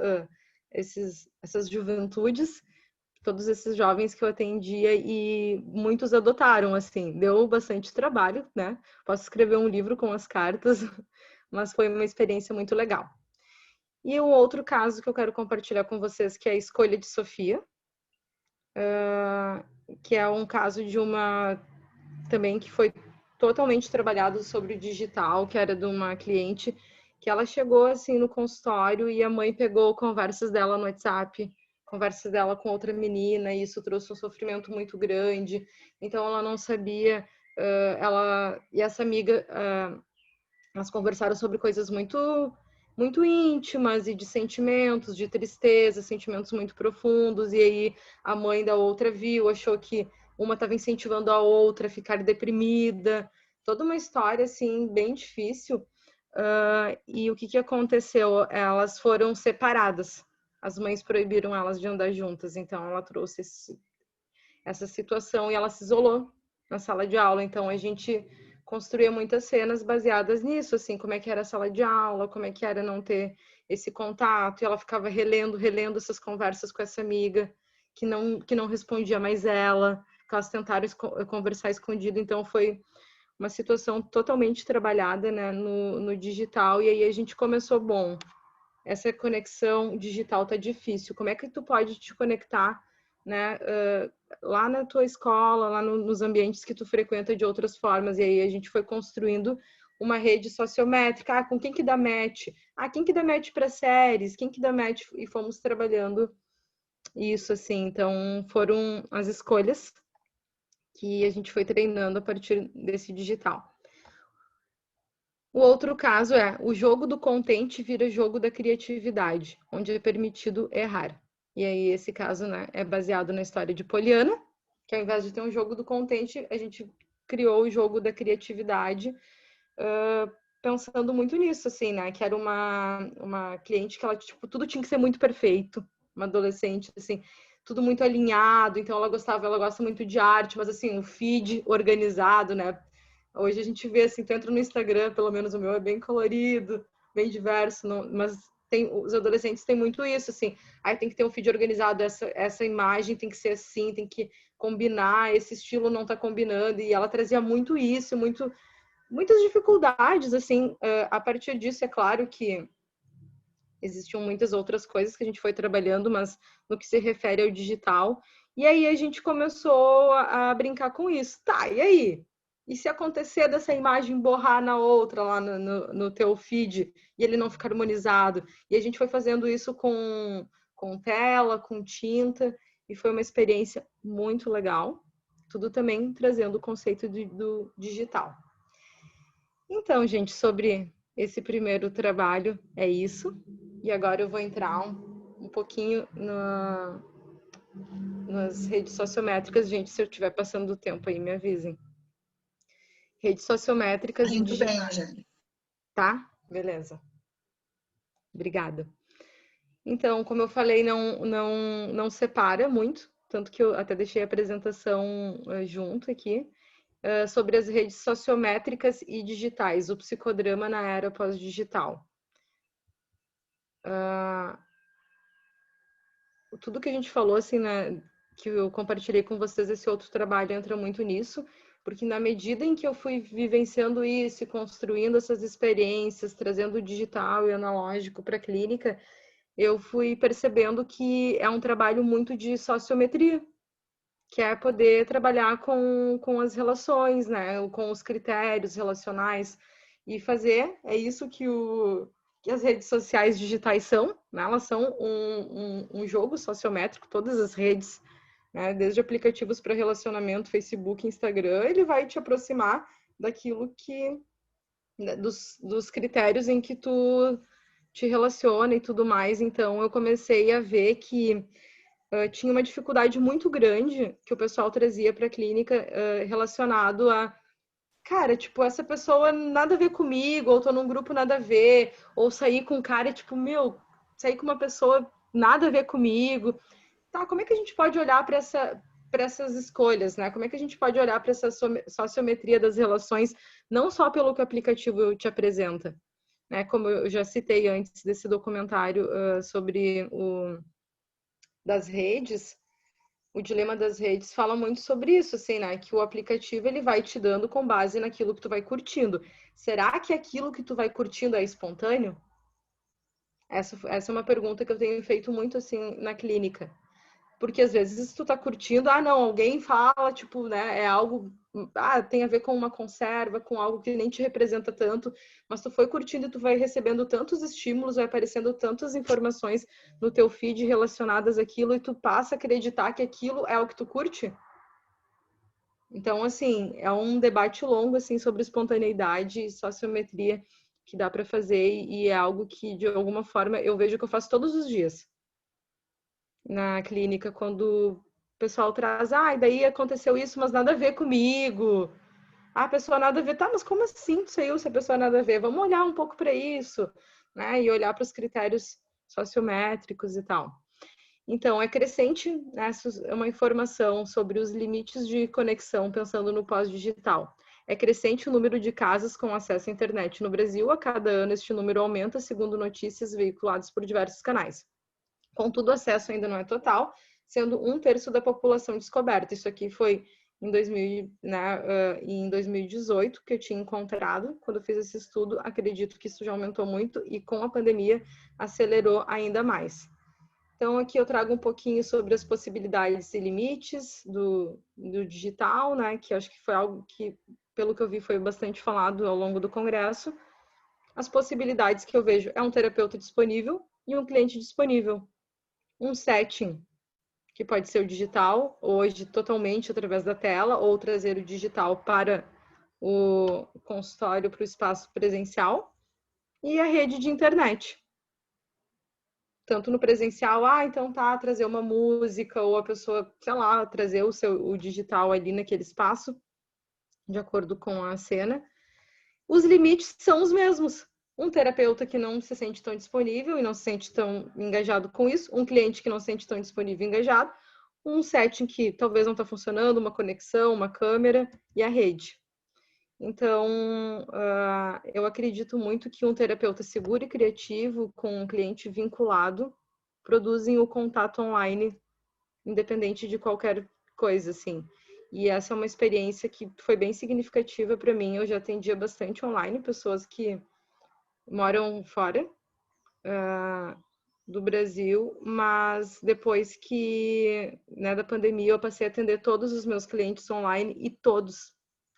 essas juventudes, todos esses jovens que eu atendia, e muitos adotaram, assim. Deu bastante trabalho, né? Posso escrever um livro com as cartas, mas foi uma experiência muito legal. E um outro caso que eu quero compartilhar com vocês, que é a escolha de Sofia, que é um caso de uma também que foi totalmente trabalhado sobre o digital, que era de uma cliente que ela chegou assim no consultório e a mãe pegou conversas dela no WhatsApp, conversas dela com outra menina, e isso trouxe um sofrimento muito grande. Então ela não sabia, ela e essa amiga, elas conversaram sobre coisas muito íntimas e de sentimentos, de tristeza, sentimentos muito profundos, e aí a mãe da outra viu, achou que uma estava incentivando a outra a ficar deprimida, toda uma história assim bem difícil. E o que aconteceu? Elas foram separadas, as mães proibiram elas de andar juntas, então ela trouxe essa situação e ela se isolou na sala de aula. Então a gente construía muitas cenas baseadas nisso, assim, como é que era a sala de aula, como é que era não ter esse contato, e ela ficava relendo essas conversas com essa amiga que não respondia mais ela, que elas tentaram conversar escondido. Então foi uma situação totalmente trabalhada, né, no digital. E aí a gente começou, bom, essa conexão digital tá difícil, como é que tu pode te conectar, né, lá na tua escola, lá nos ambientes que tu frequenta de outras formas? E aí a gente foi construindo uma rede sociométrica. Com quem que dá match? Quem que dá match para séries? Quem que dá match? E fomos trabalhando isso, assim. Então foram as escolhas que a gente foi treinando a partir desse digital. O outro caso é o jogo do contente vira jogo da criatividade, onde é permitido errar. E aí esse caso, né, é baseado na história de Poliana, que ao invés de ter um jogo do contente, a gente criou o jogo da criatividade, pensando muito nisso, assim, né, que era uma cliente que ela, tipo, tudo tinha que ser muito perfeito, uma adolescente, assim, tudo muito alinhado. Então ela gosta muito de arte, mas assim, o feed organizado, né? Hoje a gente vê assim, tu entra no Instagram, pelo menos o meu é bem colorido, bem diverso, mas os adolescentes têm muito isso, assim, aí tem que ter um feed organizado, essa imagem tem que ser assim, tem que combinar, esse estilo não tá combinando, e ela trazia muito isso, muitas dificuldades, assim. A partir disso, é claro que existiam muitas outras coisas que a gente foi trabalhando, mas no que se refere ao digital, e aí a gente começou a brincar com isso. Tá, e aí? E se acontecer dessa imagem borrar na outra, lá no teu feed, e ele não ficar harmonizado? E a gente foi fazendo isso com tela, com tinta, e foi uma experiência muito legal. Tudo também trazendo o conceito do digital. Então, gente, sobre esse primeiro trabalho é isso. E agora eu vou entrar um pouquinho nas redes sociométricas. Gente, se eu estiver passando do tempo aí, me avisem. Redes sociométricas e Muito bem, digitais. Angélica. Tá? Beleza. Obrigada. Então, como eu falei, não separa muito, tanto que eu até deixei a apresentação junto aqui, sobre as redes sociométricas e digitais, o psicodrama na era pós-digital. Tudo que a gente falou, assim, né, que eu compartilhei com vocês, esse outro trabalho entra muito nisso, porque na medida em que eu fui vivenciando isso e construindo essas experiências, trazendo o digital e o analógico para a clínica, eu fui percebendo que é um trabalho muito de sociometria, que é poder trabalhar com as relações, né, com os critérios relacionais e fazer, é isso que as redes sociais digitais são, né? Elas são um jogo sociométrico, todas as redes, né? Desde aplicativos para relacionamento, Facebook, Instagram, ele vai te aproximar daquilo que, né, dos critérios em que tu te relaciona e tudo mais. Então, eu comecei a ver que tinha uma dificuldade muito grande que o pessoal trazia para a clínica relacionado a, cara, tipo, essa pessoa nada a ver comigo, ou tô num grupo nada a ver, ou sair com um cara, tipo, meu, sair com uma pessoa nada a ver comigo. Tá, como é que a gente pode olhar para essas escolhas, né? Como é que a gente pode olhar para essa sociometria das relações, não só pelo que o aplicativo te apresenta, né? Como eu já citei antes desse documentário sobre das redes, o dilema das redes fala muito sobre isso, assim, né? Que o aplicativo ele vai te dando com base naquilo que tu vai curtindo. Será que aquilo que tu vai curtindo é espontâneo? Essa é uma pergunta que eu tenho feito muito, assim, na clínica. Porque às vezes tu tá curtindo, não, alguém fala, tipo, né, é algo, tem a ver com uma conserva, com algo que nem te representa tanto, mas tu foi curtindo e tu vai recebendo tantos estímulos, vai aparecendo tantas informações no teu feed relacionadas àquilo e tu passa a acreditar que aquilo é o que tu curte. Então, assim, é um debate longo, assim, sobre espontaneidade e sociometria que dá para fazer e é algo que, de alguma forma, eu vejo que eu faço todos os dias na clínica, quando o pessoal traz, e daí aconteceu isso, mas nada a ver comigo. A pessoa nada a ver, tá, mas como assim tu saiu se a pessoa nada a ver? Vamos olhar um pouco para isso, né? E olhar para os critérios sociométricos e tal. Então, é crescente, né, uma informação sobre os limites de conexão, pensando no pós-digital. É crescente o número de casas com acesso à internet no Brasil. A cada ano, este número aumenta, segundo notícias veiculadas por diversos canais. Contudo, o acesso ainda não é total, sendo 1/3 da população descoberta. Isso aqui foi em 2018 que eu tinha encontrado, quando eu fiz esse estudo. Acredito que isso já aumentou muito e com a pandemia acelerou ainda mais. Então, aqui eu trago um pouquinho sobre as possibilidades e limites do digital, né? Que acho que foi algo que, pelo que eu vi, foi bastante falado ao longo do congresso. As possibilidades que eu vejo é um terapeuta disponível e um cliente disponível. Um setting, que pode ser o digital, hoje totalmente através da tela, ou trazer o digital para o consultório, para o espaço presencial, e a rede de internet. Tanto no presencial, então tá, trazer uma música, ou a pessoa, sei lá, trazer o digital ali naquele espaço, de acordo com a cena. Os limites são os mesmos. Um terapeuta que não se sente tão disponível e não se sente tão engajado com isso, um cliente que não se sente tão disponível e engajado, um setting que talvez não está funcionando, uma conexão, uma câmera e a rede. Então, eu acredito muito que um terapeuta seguro e criativo com um cliente vinculado produzem o contato online, independente de qualquer coisa, assim. E essa é uma experiência que foi bem significativa para mim. Eu já atendia bastante online, pessoas que moram fora do Brasil, mas depois que, né, da pandemia, eu passei a atender todos os meus clientes online e todos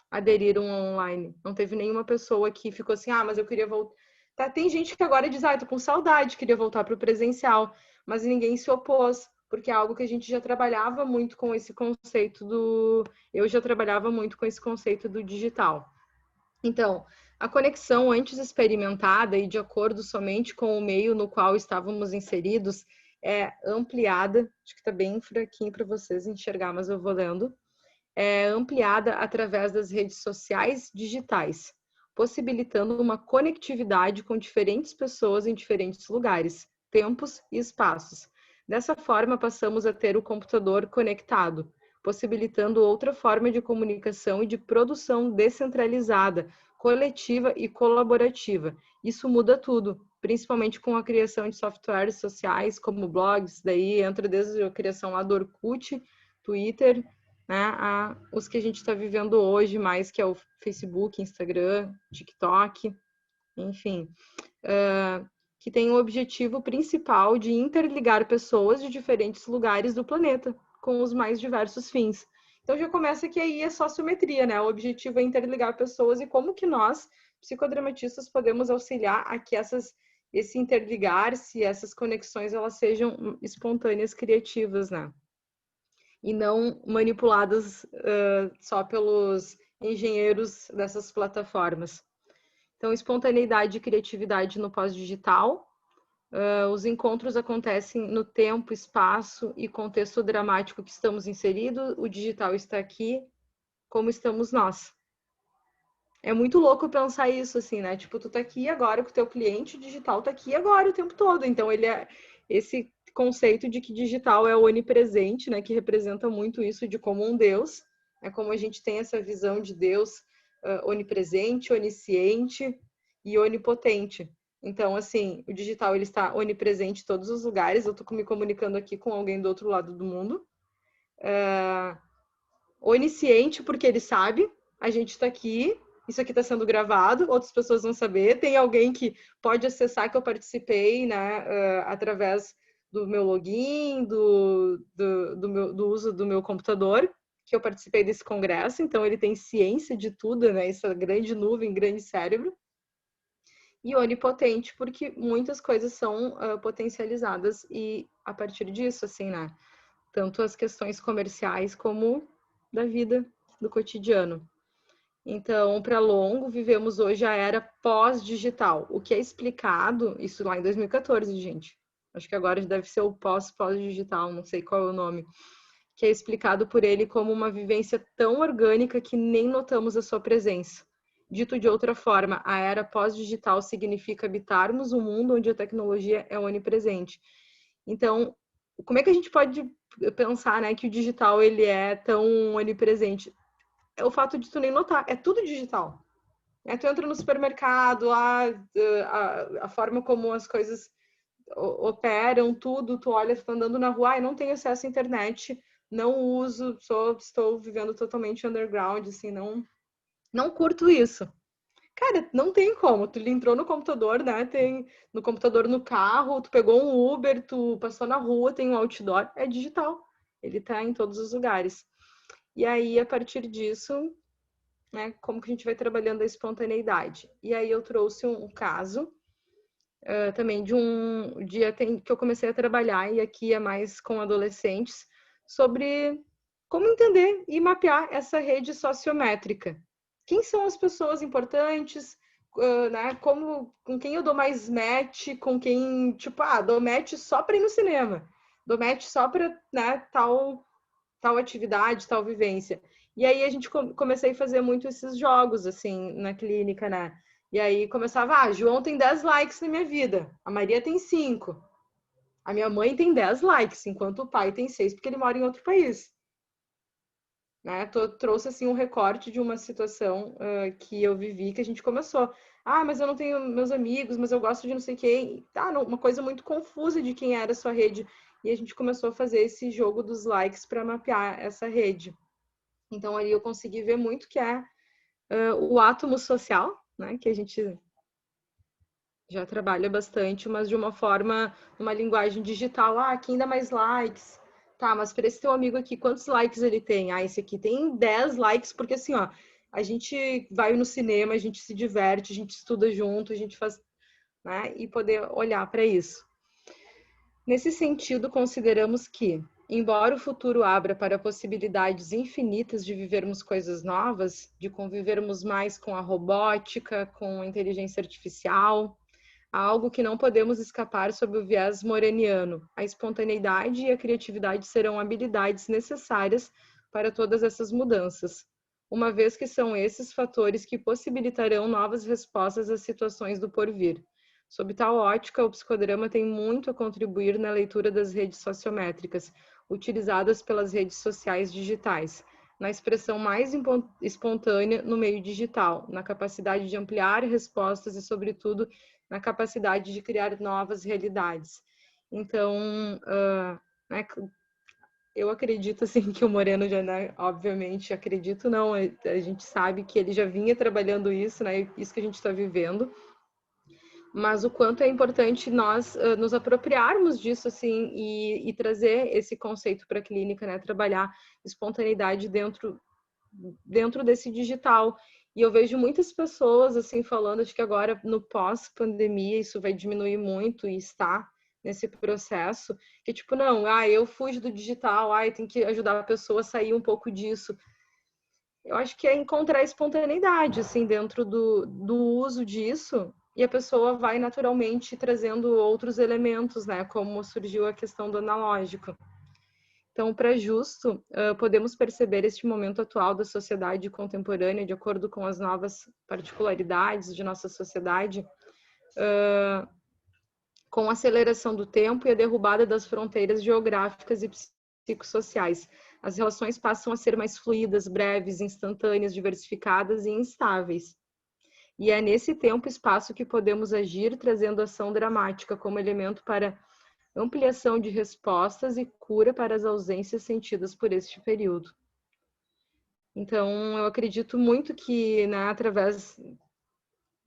aderiram online. Não teve nenhuma pessoa que ficou assim, mas eu queria voltar. Tá, tem gente que agora diz, tô com saudade, queria voltar para o presencial, mas ninguém se opôs, porque é algo que a gente já trabalhava muito com esse conceito eu já trabalhava muito com esse conceito do digital. Então, a conexão antes experimentada e de acordo somente com o meio no qual estávamos inseridos, é ampliada, acho que está bem fraquinho para vocês enxergar, mas eu vou lendo, é ampliada através das redes sociais digitais, possibilitando uma conectividade com diferentes pessoas em diferentes lugares, tempos e espaços. Dessa forma, passamos a ter o computador conectado, possibilitando outra forma de comunicação e de produção descentralizada, coletiva e colaborativa. Isso muda tudo, principalmente com a criação de softwares sociais como blogs, daí entra desde a criação lá do Orkut, Twitter, né, os que a gente está vivendo hoje mais, que é o Facebook, Instagram, TikTok, enfim, que tem o objetivo principal de interligar pessoas de diferentes lugares do planeta com os mais diversos fins. Então já começa que aí é sociometria, né? O objetivo é interligar pessoas e como que nós, psicodramatistas, podemos auxiliar a que esse interligar-se, essas conexões, elas sejam espontâneas, criativas, né? E não manipuladas só pelos engenheiros dessas plataformas. Então, espontaneidade e criatividade no pós-digital. Os encontros acontecem no tempo, espaço e contexto dramático que estamos inseridos. O digital está aqui, como estamos nós. É muito louco pensar isso, assim, né? Tipo, tu tá aqui agora com o teu cliente, o digital tá aqui agora o tempo todo. Então, ele é esse conceito de que digital é onipresente, né? Que representa muito isso de como um Deus. É como a gente tem essa visão de Deus onipresente, onisciente e onipotente. Então, assim, o digital ele está onipresente em todos os lugares. Eu estou me comunicando aqui com alguém do outro lado do mundo. Onisciente, porque ele sabe, a gente está aqui, isso aqui está sendo gravado, outras pessoas vão saber. Tem alguém que pode acessar que eu participei, né, através do meu login, do uso do meu computador, que eu participei desse congresso. Então, ele tem ciência de tudo, né, essa grande nuvem, grande cérebro. E onipotente, porque muias coisas são potencializadas e a partir disso, assim, né? Tanto as questões comerciais como da vida, do cotidiano. Então, para Longo, vivemos hoje a era pós-digital, o que é explicado, isso lá em 2014, gente. Acho que agora deve ser o pós-digital, não sei qual é o nome, que é explicado por ele como uma vivência tão orgânica que nem notamos a sua presença. Dito de outra forma, a era pós-digital significa habitarmos um mundo onde a tecnologia é onipresente. Então, como é que a gente pode pensar, né, que o digital ele é tão onipresente? É o fato de tu nem notar, é tudo digital. Tu entra no supermercado, a forma como as coisas operam, tudo, tu olha, tu tá andando na rua, não tenho acesso à internet, não uso, estou vivendo totalmente underground, assim, não curto isso. Cara, não tem como. Tu entrou no computador, né? Tem no computador no carro, tu pegou um Uber, tu passou na rua, tem um outdoor, é digital. Ele tá em todos os lugares. E aí, a partir disso, né, como que a gente vai trabalhando a espontaneidade? E aí eu trouxe um caso também de um dia que eu comecei a trabalhar, e aqui é mais com adolescentes, sobre como entender e mapear essa rede sociométrica. Quem são as pessoas importantes, né? Com quem eu dou mais match, com quem, tipo, dou match só para ir no cinema, dou match só para, né, tal atividade, tal vivência. E aí a gente comecei a fazer muito esses jogos, assim, na clínica, né? E aí começava, João tem 10 likes na minha vida, a Maria tem 5. A minha mãe tem 10 likes, enquanto o pai tem 6, porque ele mora em outro país. Né? Trouxe assim um recorte de uma situação que eu vivi, que a gente começou. Mas eu não tenho meus amigos, mas eu gosto de não sei quem. Uma coisa muito confusa de quem era a sua rede. E a gente começou a fazer esse jogo dos likes para mapear essa rede. Então ali eu consegui ver muito que é o átomo social, né? Que a gente já trabalha bastante, mas de uma forma, uma linguagem digital. Quem dá mais likes? Tá, mas para esse teu amigo aqui, quantos likes ele tem? Esse aqui tem 10 likes, porque assim, a gente vai no cinema, a gente se diverte, a gente estuda junto, a gente faz, né? E poder olhar para isso. Nesse sentido, consideramos que, embora o futuro abra para possibilidades infinitas de vivermos coisas novas, de convivermos mais com a robótica, com a inteligência artificial, Há algo que não podemos escapar sob o viés moreniano. A espontaneidade e a criatividade serão habilidades necessárias para todas essas mudanças, uma vez que são esses fatores que possibilitarão novas respostas às situações do porvir. Sob tal ótica, o psicodrama tem muito a contribuir na leitura das redes sociométricas, utilizadas pelas redes sociais digitais, na expressão mais espontânea no meio digital, na capacidade de ampliar respostas e, sobretudo, na capacidade de criar novas realidades. Então, né, eu acredito assim que o Moreno já, né, obviamente, acredito não, a gente sabe que ele já vinha trabalhando isso, né, isso que a gente está vivendo, mas o quanto é importante nós nos apropriarmos disso, assim, e trazer esse conceito para a clínica, né? Trabalhar espontaneidade dentro desse digital. E eu vejo muitas pessoas, assim, falando, acho que agora, no pós-pandemia, isso vai diminuir muito e está nesse processo, que tipo, não, eu fujo do digital, tem que ajudar a pessoa a sair um pouco disso. Eu acho que é encontrar espontaneidade, assim, dentro do uso disso, e a pessoa vai naturalmente trazendo outros elementos, né? Como surgiu a questão do analógico. Então, para justo, podemos perceber este momento atual da sociedade contemporânea, de acordo com as novas particularidades de nossa sociedade, com a aceleração do tempo e a derrubada das fronteiras geográficas e psicossociais. As relações passam a ser mais fluídas, breves, instantâneas, diversificadas e instáveis. E é nesse tempo e espaço que podemos agir, trazendo ação dramática como elemento para ampliação de respostas e cura para as ausências sentidas por este período. Então, eu acredito muito que, né, através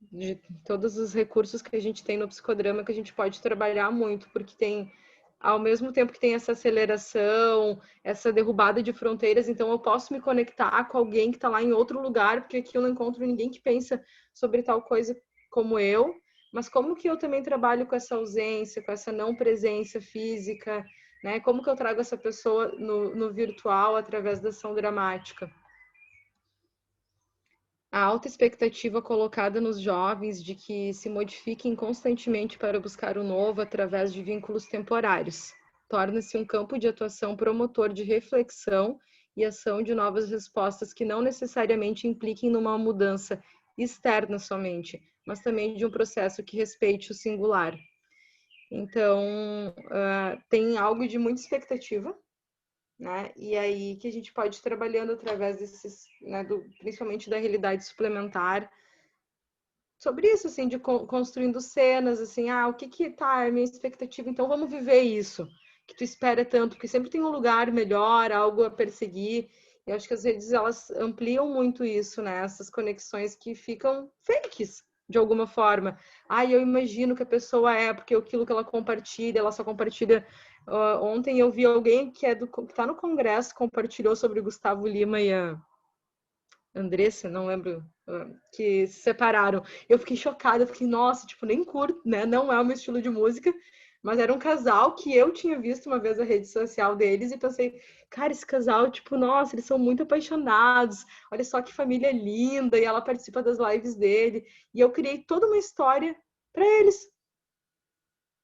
de todos os recursos que a gente tem no psicodrama, que a gente pode trabalhar muito, porque tem, ao mesmo tempo que tem essa aceleração, essa derrubada de fronteiras, então eu posso me conectar com alguém que está lá em outro lugar, porque aqui eu não encontro ninguém que pensa sobre tal coisa como eu, mas como que eu também trabalho com essa ausência, com essa não presença física, né? Como que eu trago essa pessoa no virtual através da ação dramática? A alta expectativa colocada nos jovens de que se modifiquem constantemente para buscar o novo através de vínculos temporários torna-se um campo de atuação promotor de reflexão e ação de novas respostas que não necessariamente impliquem numa mudança externa somente, mas também de um processo que respeite o singular. Então, tem algo de muita expectativa, né? E aí que a gente pode ir trabalhando através desses, né, principalmente da realidade suplementar, sobre isso, assim, de construindo cenas, assim, o que tá, é a minha expectativa, então vamos viver isso, que tu espera tanto, porque sempre tem um lugar melhor, algo a perseguir, e eu acho que as redes, elas ampliam muito isso, né, essas conexões que ficam fakes, de alguma forma. Eu imagino que a pessoa porque aquilo que ela compartilha, ela só compartilha. Ontem eu vi alguém que está no Congresso, compartilhou sobre o Gustavo Lima e a Andressa, não lembro, que se separaram. Eu fiquei chocada, fiquei, nossa, tipo, nem curto, né? Não é o meu estilo de música, mas era um casal que eu tinha visto uma vez a rede social deles e pensei, cara, esse casal, tipo, nossa, eles são muito apaixonados, olha só que família linda, e ela participa das lives dele, e eu criei toda uma história para eles.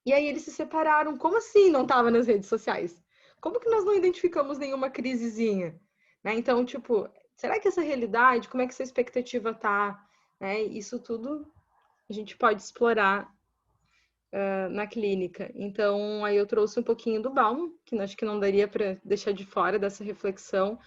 E aí eles se separaram. Como assim não estava nas redes sociais? Como que nós não identificamos nenhuma crisezinha? Né? Então, tipo, será que essa realidade, como é que essa expectativa tá? Né? Isso tudo a gente pode explorar na clínica. Então, aí eu trouxe um pouquinho do Bauman, que acho que não daria para deixar de fora dessa reflexão,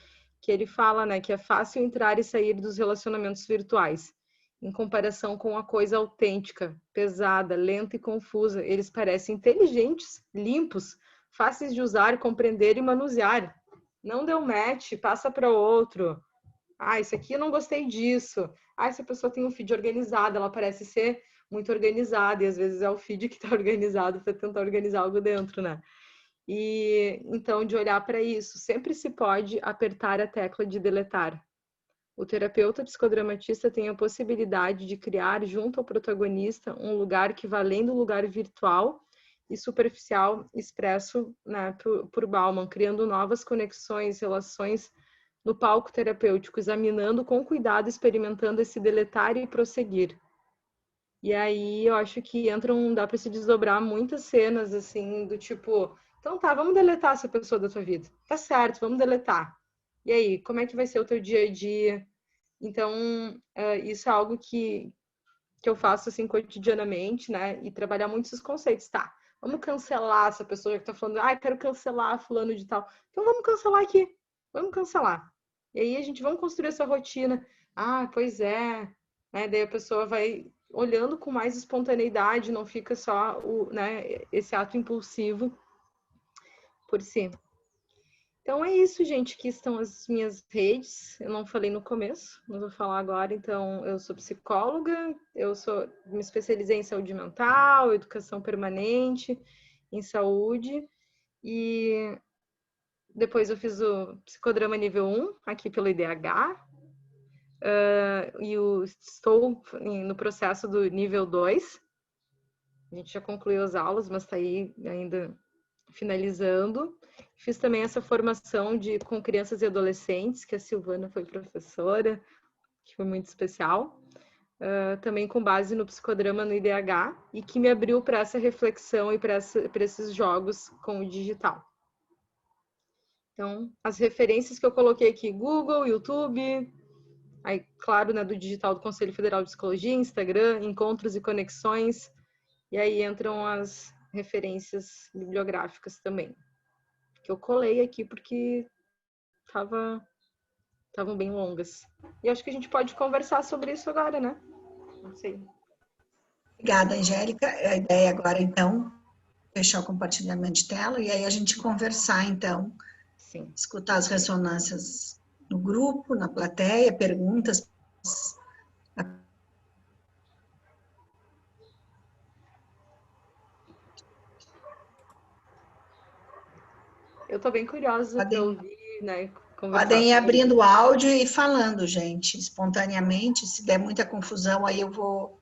que ele fala, né, que é fácil entrar e sair dos relacionamentos virtuais, em comparação com a coisa autêntica, pesada, lenta e confusa. Eles parecem inteligentes, limpos, fáceis de usar, compreender e manusear. Não deu match, passa para outro. Isso aqui eu não gostei disso. Essa pessoa tem um feed organizado, ela parece ser muito organizada, e às vezes é o feed que está organizado para tentar organizar algo dentro, né? E então, de olhar para isso, sempre se pode apertar a tecla de deletar. O terapeuta psicodramatista tem a possibilidade de criar, junto ao protagonista, um lugar que vai além do lugar virtual e superficial expresso, né, por Bauman, criando novas conexões, relações no palco terapêutico, examinando com cuidado, experimentando esse deletar e prosseguir. E aí eu acho que dá para se desdobrar muitas cenas, assim, do tipo, então tá, vamos deletar essa pessoa da tua vida. Tá certo, vamos deletar. E aí, como é que vai ser o teu dia a dia? Então, isso é algo que eu faço, assim, cotidianamente, né? E trabalhar muito esses conceitos. Tá, vamos cancelar essa pessoa que tá falando, quero cancelar fulano de tal. Então vamos cancelar aqui. Vamos cancelar. E aí a gente vamos construir essa rotina. Pois é. Né? Daí a pessoa vai olhando com mais espontaneidade, não fica só esse ato impulsivo por si. Então é isso, gente. Aqui estão as minhas redes. Eu não falei no começo, mas vou falar agora. Então, eu sou psicóloga, me especializei em saúde mental, educação permanente, em saúde. E depois eu fiz o psicodrama nível 1, aqui pelo IDH. E estou no processo do nível 2. A gente já concluiu as aulas, mas está aí ainda finalizando. Fiz também essa formação com crianças e adolescentes, que a Silvana foi professora, que foi muito especial. Também com base no psicodrama no IDH, e que me abriu para essa reflexão e para esses jogos com o digital. Então, as referências que eu coloquei aqui, Google, YouTube, aí, claro, né, do digital do Conselho Federal de Psicologia, Instagram, encontros e conexões, e aí entram as referências bibliográficas também, que eu colei aqui porque estavam bem longas. E acho que a gente pode conversar sobre isso agora, né? Não sei. Obrigada, Angélica. A ideia agora, então, fechar o compartilhamento de tela e aí a gente conversar, então. Sim. Escutar as ressonâncias no grupo, na plateia, perguntas. Eu estou bem curiosa para ouvir, né? Conversar. Podem ir abrindo o áudio e falando, gente, espontaneamente. Se der muita confusão, aí eu vou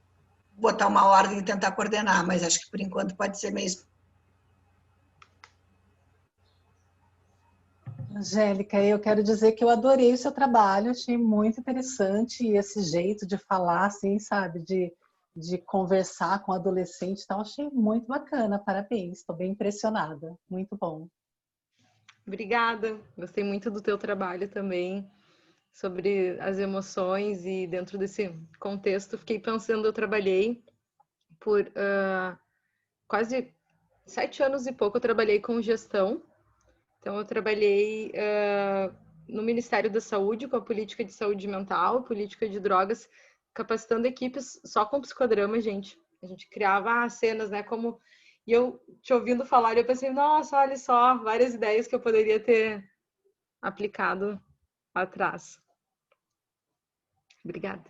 botar uma ordem e tentar coordenar, mas acho que por enquanto pode ser meio. Angélica, eu quero dizer que eu adorei o seu trabalho, achei muito interessante esse jeito de falar, assim, sabe, de conversar com adolescente e tal, achei muito bacana, parabéns, estou bem impressionada, muito bom. Obrigada, gostei muito do teu trabalho também, sobre as emoções, e dentro desse contexto fiquei pensando, eu trabalhei por quase 7 anos e pouco, eu trabalhei com gestão. Então, eu trabalhei no Ministério da Saúde com a política de saúde mental, política de drogas, capacitando equipes só com psicodrama, gente. A gente criava cenas, né? E eu te ouvindo falar, eu pensei, nossa, olha só, várias ideias que eu poderia ter aplicado atrás. Obrigada.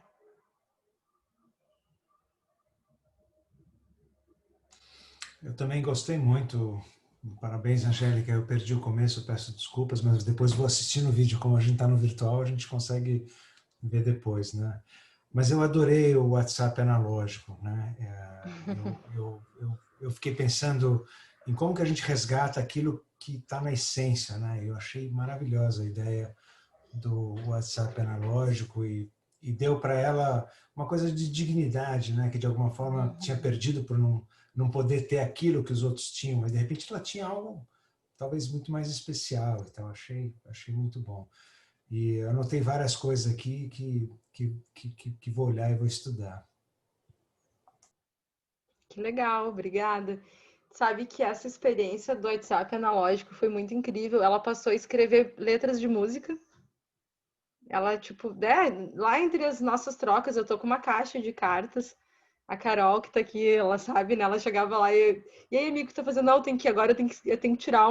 Eu também gostei muito. Parabéns, Angélica. Eu perdi o começo, peço desculpas, mas depois vou assistir no vídeo. Como a gente está no virtual, a gente consegue ver depois, né? Mas eu adorei o WhatsApp analógico, né? Eu fiquei pensando em como que a gente resgata aquilo que está na essência, né? Eu achei maravilhosa a ideia do WhatsApp analógico e deu para ela uma coisa de dignidade, né? Que de alguma forma tinha perdido por não poder ter aquilo que os outros tinham, mas de repente ela tinha algo talvez muito mais especial, então achei muito bom. E anotei várias coisas aqui que vou olhar e vou estudar. Que legal, obrigada. Sabe que essa experiência do WhatsApp analógico foi muito incrível. Ela passou a escrever letras de música. Ela, tipo, lá entre as nossas trocas, eu tô com uma caixa de cartas. A Carol, que tá aqui, ela sabe, né? Ela chegava lá e aí, amigo, tá fazendo? Não, eu tenho que tirar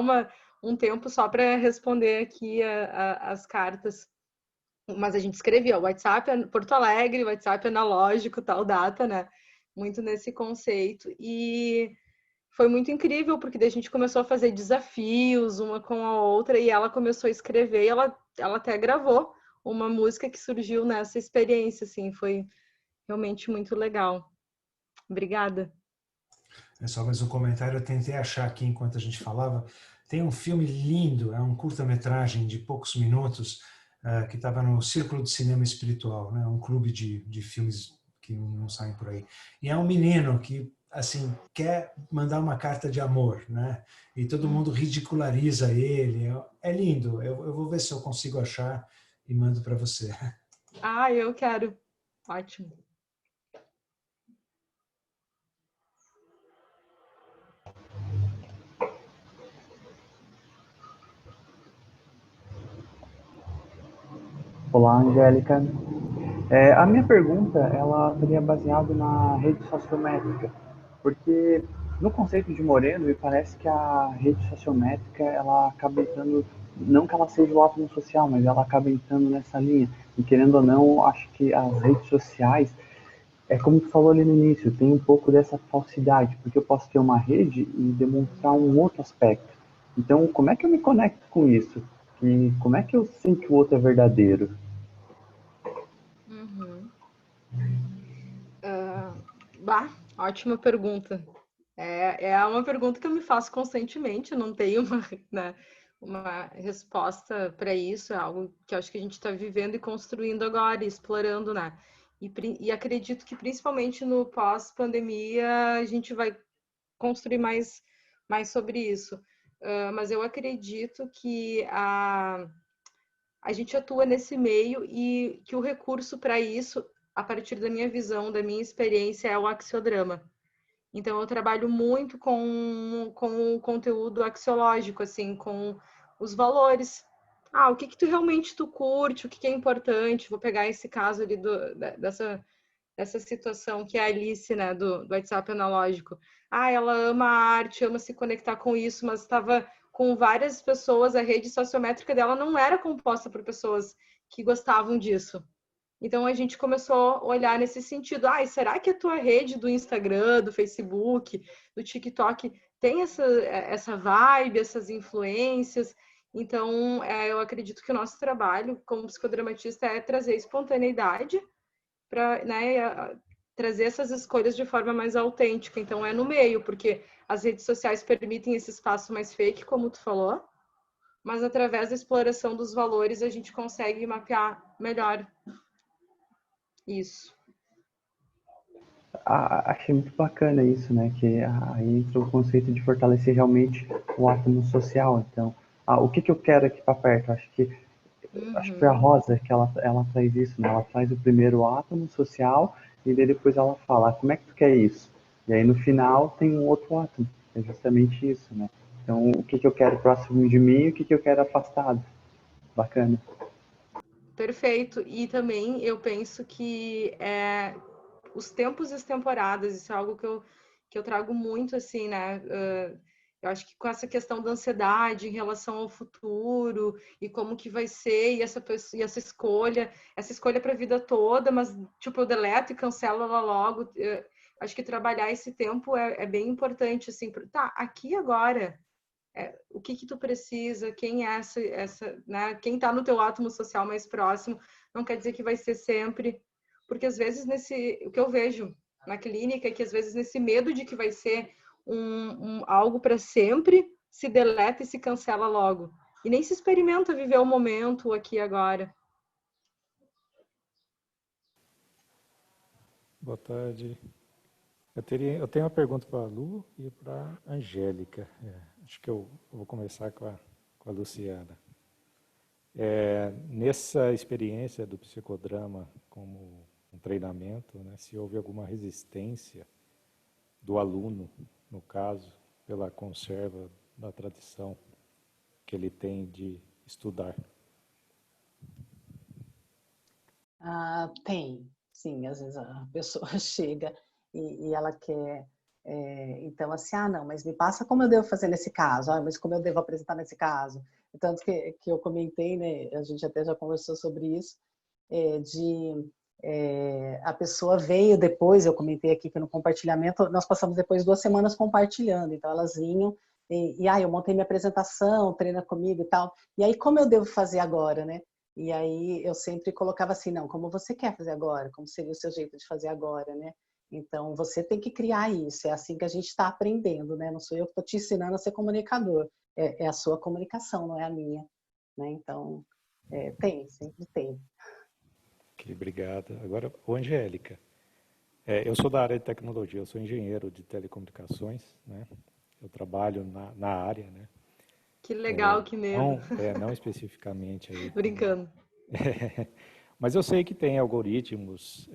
um tempo só para responder aqui as cartas. Mas a gente escrevia, o WhatsApp é Porto Alegre, o WhatsApp analógico, tal data, né? Muito nesse conceito. E foi muito incrível, porque daí a gente começou a fazer desafios uma com a outra, e ela começou a escrever, e ela até gravou uma música que surgiu nessa experiência, assim, foi realmente muito legal. Obrigada. É só mais um comentário, eu tentei achar aqui enquanto a gente falava. Tem um filme lindo, é um curta-metragem de poucos minutos, que estava no Círculo de Cinema Espiritual, né? Um clube de filmes que não saem por aí. E é um menino que, assim, quer mandar uma carta de amor, né? E todo mundo ridiculariza ele. É lindo. Eu vou ver se eu consigo achar e mando para você. Ah, eu quero. Ótimo. Olá, Angélica. A minha pergunta, ela seria baseada na rede sociométrica, porque no conceito de Moreno, me parece que a rede sociométrica, ela acaba entrando, não que ela seja o átomo social, mas ela acaba entrando nessa linha. E querendo ou não, acho que as redes sociais, é como tu falou ali no início, tem um pouco dessa falsidade, porque eu posso ter uma rede e demonstrar um outro aspecto. Então, como é que eu me conecto com isso? E como é que eu sei que o outro é verdadeiro? Uhum. Bah, ótima pergunta. É uma pergunta que eu me faço constantemente, eu não tenho né, uma resposta para isso, é algo que eu acho que a gente está vivendo e construindo agora, e explorando, né? E acredito que principalmente no pós-pandemia a gente vai construir mais sobre isso. Mas eu acredito que a gente atua nesse meio e que o recurso para isso, a partir da minha visão, da minha experiência, é o axiodrama. Então, eu trabalho muito com o conteúdo axiológico, assim, com os valores. O que tu realmente tu curte, o que é importante. Vou pegar esse caso ali dessa situação que é a Alice, né, do WhatsApp analógico. Ela ama a arte, ama se conectar com isso, mas estava com várias pessoas, a rede sociométrica dela não era composta por pessoas que gostavam disso. Então a gente começou a olhar nesse sentido. Será que a tua rede do Instagram, do Facebook, do TikTok tem essa vibe, essas influências? Então, eu acredito que o nosso trabalho como psicodramatista é trazer espontaneidade para, né, trazer essas escolhas de forma mais autêntica. Então, é no meio, porque as redes sociais permitem esse espaço mais fake, como tu falou, mas através da exploração dos valores a gente consegue mapear melhor isso. Achei muito bacana isso, né? Que aí entra o conceito de fortalecer realmente o átomo social. Então, o que eu quero aqui para perto? Acho que foi a Rosa que ela traz isso, né? Ela traz o primeiro átomo social e daí depois ela fala, como é que tu quer isso? E aí no final tem um outro átomo. É justamente isso, né? Então, o que eu quero próximo de mim e o que eu quero afastado. Bacana. Perfeito. E também eu penso que os tempos e as temporadas, isso é algo que eu trago muito, assim, né? Eu acho que com essa questão da ansiedade em relação ao futuro e como que vai ser, e essa escolha para a vida toda, mas, tipo, eu deleto e cancelo ela logo. Acho que trabalhar esse tempo é bem importante, assim, aqui agora. O que tu precisa, quem é né? Quem está no teu átomo social mais próximo, não quer dizer que vai ser sempre, porque às vezes o que eu vejo na clínica é que às vezes nesse medo de que vai ser algo para sempre, se deleta e se cancela logo. E nem se experimenta viver o momento, aqui e agora. Boa tarde. Eu tenho uma pergunta para a Lu e para a Angélica. Acho que eu vou começar com a Luciana. Nessa experiência do psicodrama como um treinamento, né, se houve alguma resistência do aluno, no caso, pela conserva da tradição que ele tem de estudar? Tem, sim. Às vezes a pessoa chega e ela quer, então assim, não, mas me passa como eu devo fazer nesse caso, mas como eu devo apresentar nesse caso. Tanto que eu comentei, né, a gente até já conversou sobre isso, a pessoa veio depois, eu comentei aqui que no compartilhamento, nós passamos depois 2 semanas compartilhando, então elas vinham eu montei minha apresentação, treina comigo e tal, e aí como eu devo fazer agora, né? E aí eu sempre colocava assim, não, como você quer fazer agora? Como seria o seu jeito de fazer agora, né? Então, você tem que criar isso, é assim que a gente está aprendendo, né? Não sou eu que estou te ensinando a ser comunicador, é a sua comunicação, não é a minha, né? Então, sempre tem. Ok, obrigado. Agora, Angélica, Eu sou da área de tecnologia, eu sou engenheiro de telecomunicações, né? Eu trabalho na área, né? Que legal, que medo. Não especificamente aí. Brincando. Mas eu sei que tem algoritmos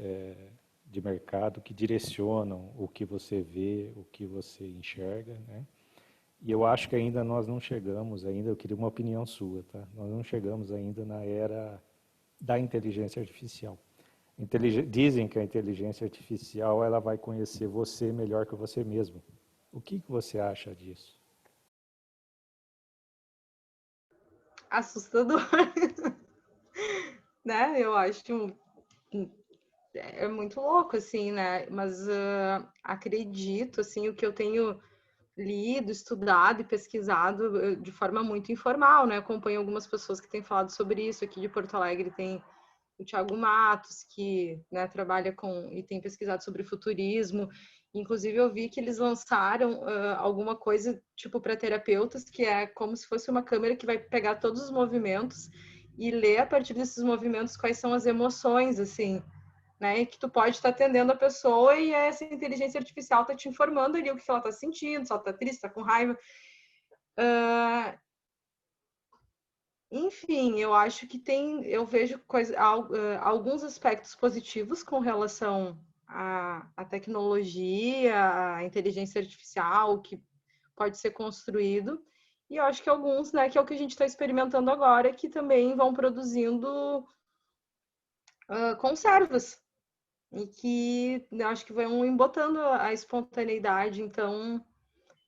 de mercado que direcionam o que você vê, o que você enxerga, né? E eu acho que ainda nós não chegamos ainda, eu queria uma opinião sua, tá? Nós não chegamos ainda na era da inteligência artificial. Dizem que a inteligência artificial ela vai conhecer você melhor que você mesmo. O que você acha disso? Assustador. Né? Eu acho é muito louco, assim, né? Mas acredito, assim, o que eu tenho lido, estudado e pesquisado de forma muito informal, né? Acompanho algumas pessoas que têm falado sobre isso. Aqui de Porto Alegre tem o Thiago Matos, que, né, trabalha e tem pesquisado sobre futurismo. Inclusive, eu vi que eles lançaram alguma coisa, tipo, para terapeutas, que é como se fosse uma câmera que vai pegar todos os movimentos e ler a partir desses movimentos quais são as emoções, assim, né? E que tu pode estar atendendo a pessoa e essa inteligência artificial tá te informando ali o que ela tá sentindo, se ela tá triste, tá com raiva. Enfim, eu acho que eu vejo alguns aspectos positivos com relação à tecnologia, à inteligência artificial, que pode ser construído. E eu acho que alguns, né, que é o que a gente está experimentando agora, que também vão produzindo conservas. E que eu acho que vão embotando a espontaneidade. Então,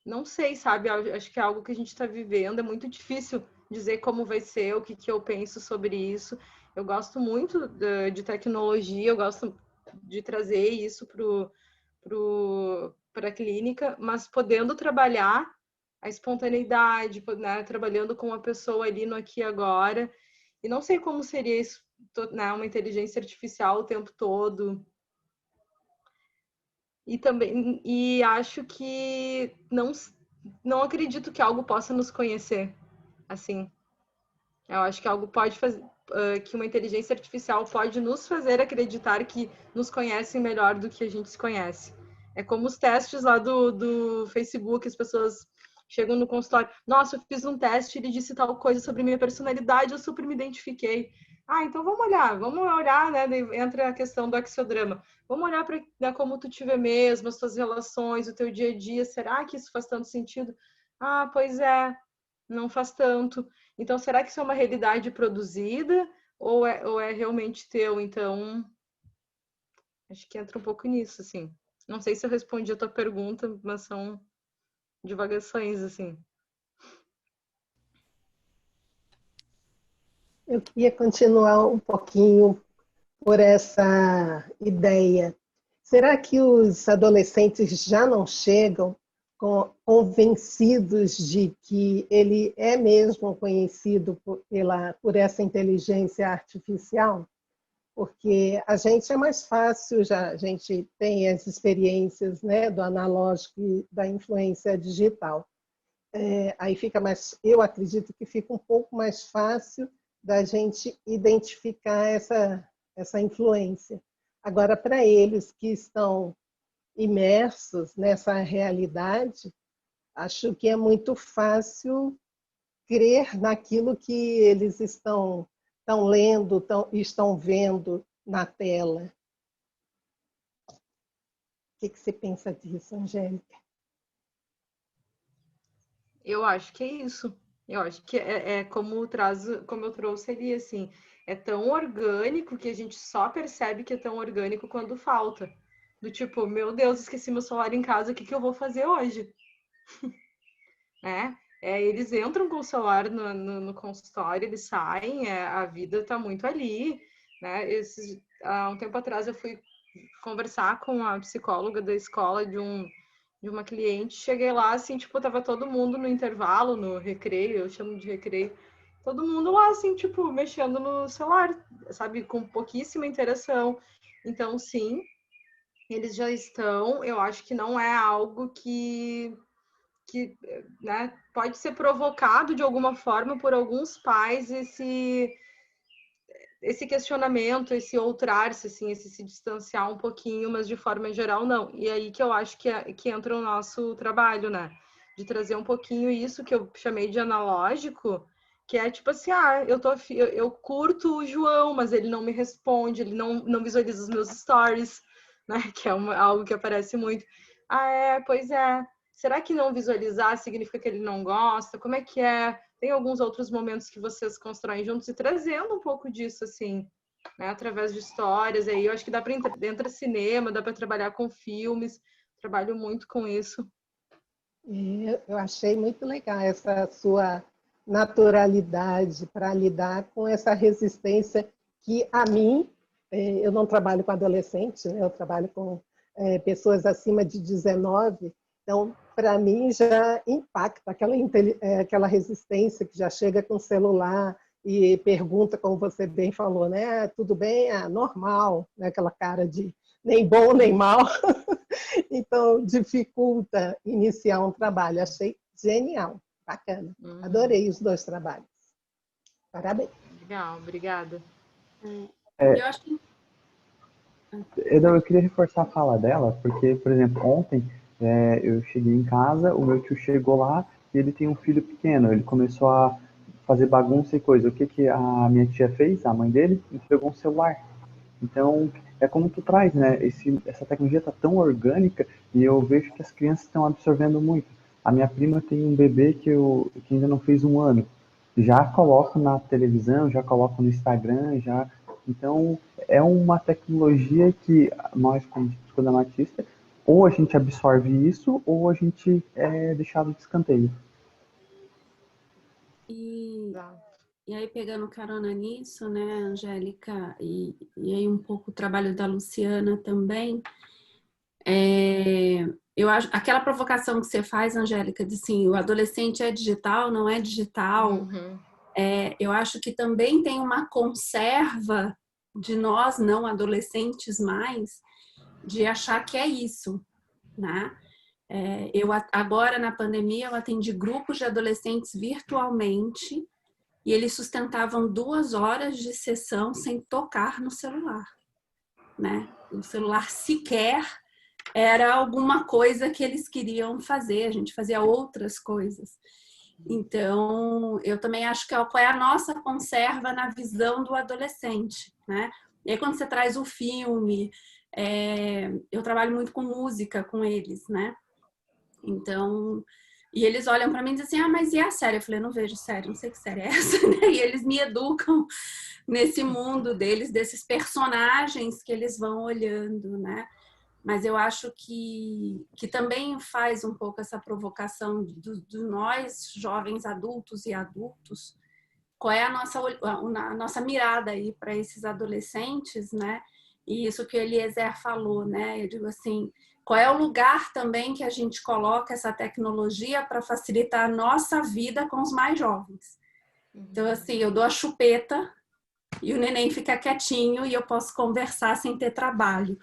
não sei, sabe? Eu acho que é algo que a gente está vivendo. É muito difícil dizer como vai ser, o que eu penso sobre isso. Eu gosto muito de tecnologia, eu gosto de trazer isso para a clínica, mas podendo trabalhar a espontaneidade, né? Trabalhando com a pessoa ali no aqui e agora. E não sei como seria isso, né? Uma inteligência artificial o tempo todo. E acho que não acredito que algo possa nos conhecer assim. Eu acho que algo pode fazer, que uma inteligência artificial pode nos fazer acreditar que nos conhecem melhor do que a gente se conhece. É como os testes lá do Facebook, as pessoas chegam no consultório. Nossa, eu fiz um teste, ele disse tal coisa sobre minha personalidade, eu super me identifiquei. Então vamos olhar, né? Daí entra a questão do axiograma. Vamos olhar para, né, como tu te vê mesmo, as tuas relações, o teu dia a dia. Será que isso faz tanto sentido? Pois é, não faz tanto. Então, será que isso é uma realidade produzida ou é realmente teu? Então, acho que entra um pouco nisso, assim. Não sei se eu respondi a tua pergunta, mas são divagações, assim. Eu queria continuar um pouquinho por essa ideia. Será que os adolescentes já não chegam convencidos de que ele é mesmo conhecido por essa inteligência artificial? Porque a gente é mais fácil, a gente tem as experiências, né, do analógico e da influência digital. Aí fica mais, eu acredito que fica um pouco mais fácil da gente identificar essa influência. Agora, para eles que estão imersos nessa realidade, acho que é muito fácil crer naquilo que eles estão lendo, estão vendo na tela. O que você pensa disso, Angélica? Eu acho que é isso. Eu acho que como eu trouxe ali, assim, é tão orgânico que a gente só percebe que é tão orgânico quando falta. Do tipo, meu Deus, esqueci meu celular em casa, o que eu vou fazer hoje? Eles entram com o celular no consultório, eles saem, a vida está muito ali, né? Há um tempo atrás eu fui conversar com a psicóloga da escola de uma cliente, cheguei lá, assim, tipo, tava todo mundo no intervalo, no recreio, eu chamo de recreio, todo mundo lá, assim, tipo, mexendo no celular, sabe, com pouquíssima interação. Então, sim, eles já estão, eu acho que não é algo que né, pode ser provocado de alguma forma por alguns pais esse questionamento, esse outrar-se, assim, esse se distanciar um pouquinho, mas de forma geral, não. E aí que eu acho que entra o nosso trabalho, né? De trazer um pouquinho isso que eu chamei de analógico, que é tipo assim, eu curto o João, mas ele não me responde, ele não visualiza os meus stories, né? Que é algo que aparece muito. Pois é. Será que não visualizar significa que ele não gosta? Como é que é? Tem alguns outros momentos que vocês constroem juntos e trazendo um pouco disso, assim, né? Através de histórias. Aí eu acho que dá para entrar cinema, dá para trabalhar com filmes. Trabalho muito com isso. Eu achei muito legal essa sua naturalidade para lidar com essa resistência que, a mim, eu não trabalho com adolescente, né? Eu trabalho com pessoas acima de 19, então, para mim, já impacta aquela resistência que já chega com o celular e pergunta, como você bem falou, né? Tudo bem? Normal, né? Aquela cara de nem bom nem mal. Então, dificulta iniciar um trabalho. Achei genial, bacana. Adorei os 2 trabalhos. Parabéns. Legal, obrigada. Eu acho que... Eu queria reforçar a fala dela, porque, por exemplo, ontem eu cheguei em casa, o meu tio chegou lá e ele tem um filho pequeno. Ele começou a fazer bagunça e coisa. O que a minha tia fez, a mãe dele, entregou um celular. Então, é como tu traz, né? Essa tecnologia está tão orgânica e eu vejo que as crianças estão absorvendo muito. A minha prima tem um bebê que ainda não fez 1 ano. Já coloco na televisão, já coloco no Instagram, já... Então, é uma tecnologia que nós, como Escola Matista, ou a gente absorve isso, ou a gente é deixado de escanteio. E aí, pegando carona nisso, né, Angélica, e aí um pouco o trabalho da Luciana também, eu acho, aquela provocação que você faz, Angélica, de assim, o adolescente é digital, não é digital, eu acho que também tem uma conserva de nós, não adolescentes mais, de achar que é isso, né? Agora, na pandemia, eu atendi grupos de adolescentes virtualmente e eles sustentavam 2 horas de sessão sem tocar no celular, né? O celular sequer era alguma coisa que eles queriam fazer, a gente fazia outras coisas. Então, eu também acho que qual é a nossa conserva na visão do adolescente, né? E aí, quando você traz o filme, eu trabalho muito com música com eles, né? Então, e eles olham para mim e dizem assim, mas e a série? Eu falei, não vejo série, não sei que série é essa, né? E eles me educam nesse mundo deles, desses personagens que eles vão olhando, né? Mas eu acho que também faz um pouco essa provocação de nós, jovens adultos e adultos, qual é a nossa mirada aí para esses adolescentes, né? E isso que o Eliezer falou, né? Eu digo assim, qual é o lugar também que a gente coloca essa tecnologia para facilitar a nossa vida com os mais jovens? Então, assim, eu dou a chupeta e o neném fica quietinho e eu posso conversar sem ter trabalho.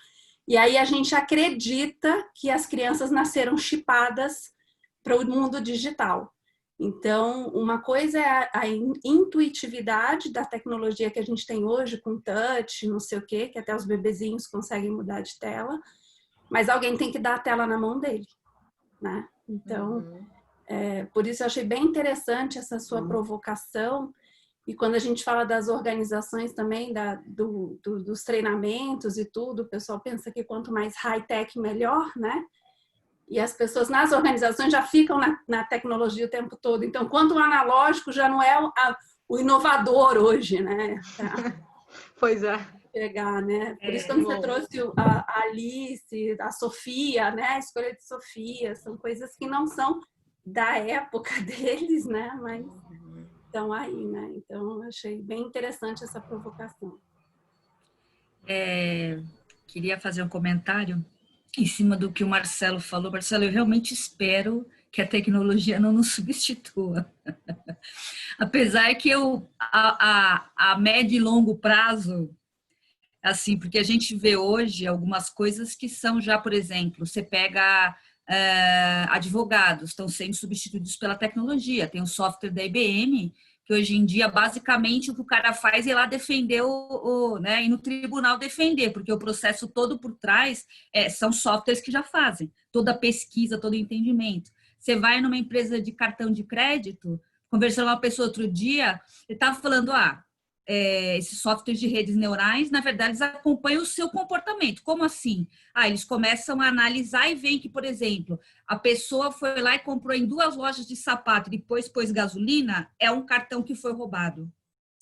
E aí a gente acredita que as crianças nasceram chipadas para o mundo digital. Então, uma coisa é a intuitividade da tecnologia que a gente tem hoje, com touch, não sei o quê, que até os bebezinhos conseguem mudar de tela, mas alguém tem que dar a tela na mão dele, né? Então, por isso eu achei bem interessante essa sua provocação. E quando a gente fala das organizações também, dos treinamentos e tudo, o pessoal pensa que quanto mais high-tech, melhor, né? E as pessoas nas organizações já ficam na tecnologia o tempo todo. Então, quanto o analógico já não é o inovador hoje, né? Pois é. Pegar, né? Por isso, quando você trouxe a Alice, a Sofia, né? A escolha de Sofia, são coisas que não são da época deles, né? Mas estão aí, né? Então, eu achei bem interessante essa provocação. Queria fazer um comentário em cima do que o Marcelo falou. Marcelo, eu realmente espero que a tecnologia não nos substitua. Apesar que a médio e longo prazo, assim, porque a gente vê hoje algumas coisas que são já, por exemplo, você pega advogados, estão sendo substituídos pela tecnologia. Tem um software da IBM que hoje em dia, basicamente, o que o cara faz é ir lá defender né, ir no tribunal defender, porque o processo todo por trás são softwares que já fazem toda a pesquisa, todo o entendimento. Você vai numa empresa de cartão de crédito, conversando com uma pessoa outro dia, ele estava falando, esses softwares de redes neurais, na verdade, eles acompanham o seu comportamento. Como assim? Eles começam a analisar e veem que, por exemplo, a pessoa foi lá e comprou em 2 lojas de sapato e depois pôs gasolina, é um cartão que foi roubado.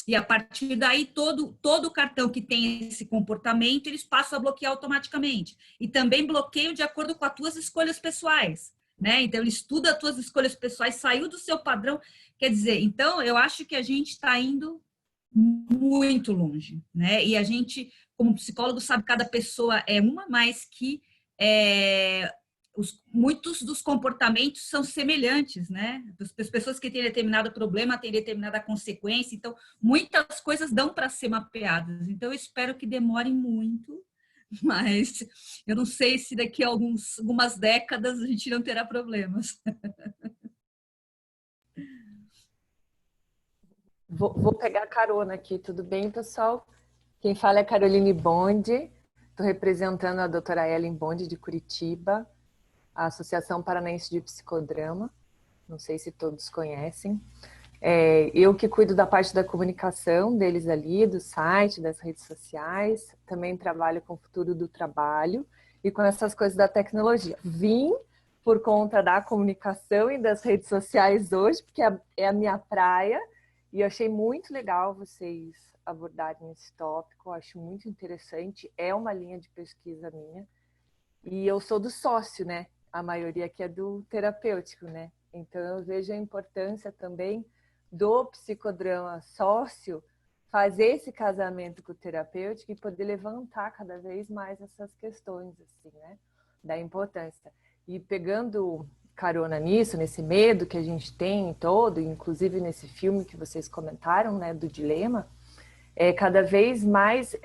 E a partir daí, todo cartão que tem esse comportamento, eles passam a bloquear automaticamente. E também bloqueiam de acordo com as tuas escolhas pessoais, né? Então, ele estuda as tuas escolhas pessoais, saiu do seu padrão. Quer dizer, então, eu acho que a gente está indo muito longe, né? E a gente, como psicólogo, sabe que cada pessoa é uma, mas que muitos dos comportamentos são semelhantes, né? As pessoas que têm determinado problema têm determinada consequência, então muitas coisas dão para ser mapeadas. Então eu espero que demore muito, mas eu não sei se daqui a algumas décadas a gente não terá problemas. Vou pegar carona aqui, tudo bem, pessoal? Quem fala é Caroline Bonde, estou representando a doutora Ellen Bonde de Curitiba, a Associação Paranaense de Psicodrama, não sei se todos conhecem. Eu que cuido da parte da comunicação deles ali, do site, das redes sociais, também trabalho com o futuro do trabalho e com essas coisas da tecnologia. Vim por conta da comunicação e das redes sociais hoje, porque é a minha praia, e eu achei muito legal vocês abordarem esse tópico, acho muito interessante, é uma linha de pesquisa minha, e eu sou do sócio, né? A maioria aqui é do terapêutico, né? Então eu vejo a importância também do psicodrama sócio fazer esse casamento com o terapêutico e poder levantar cada vez mais essas questões, assim, né? Da importância. E pegando carona nisso, nesse medo que a gente tem todo, inclusive nesse filme que vocês comentaram, né, do dilema, é cada vez mais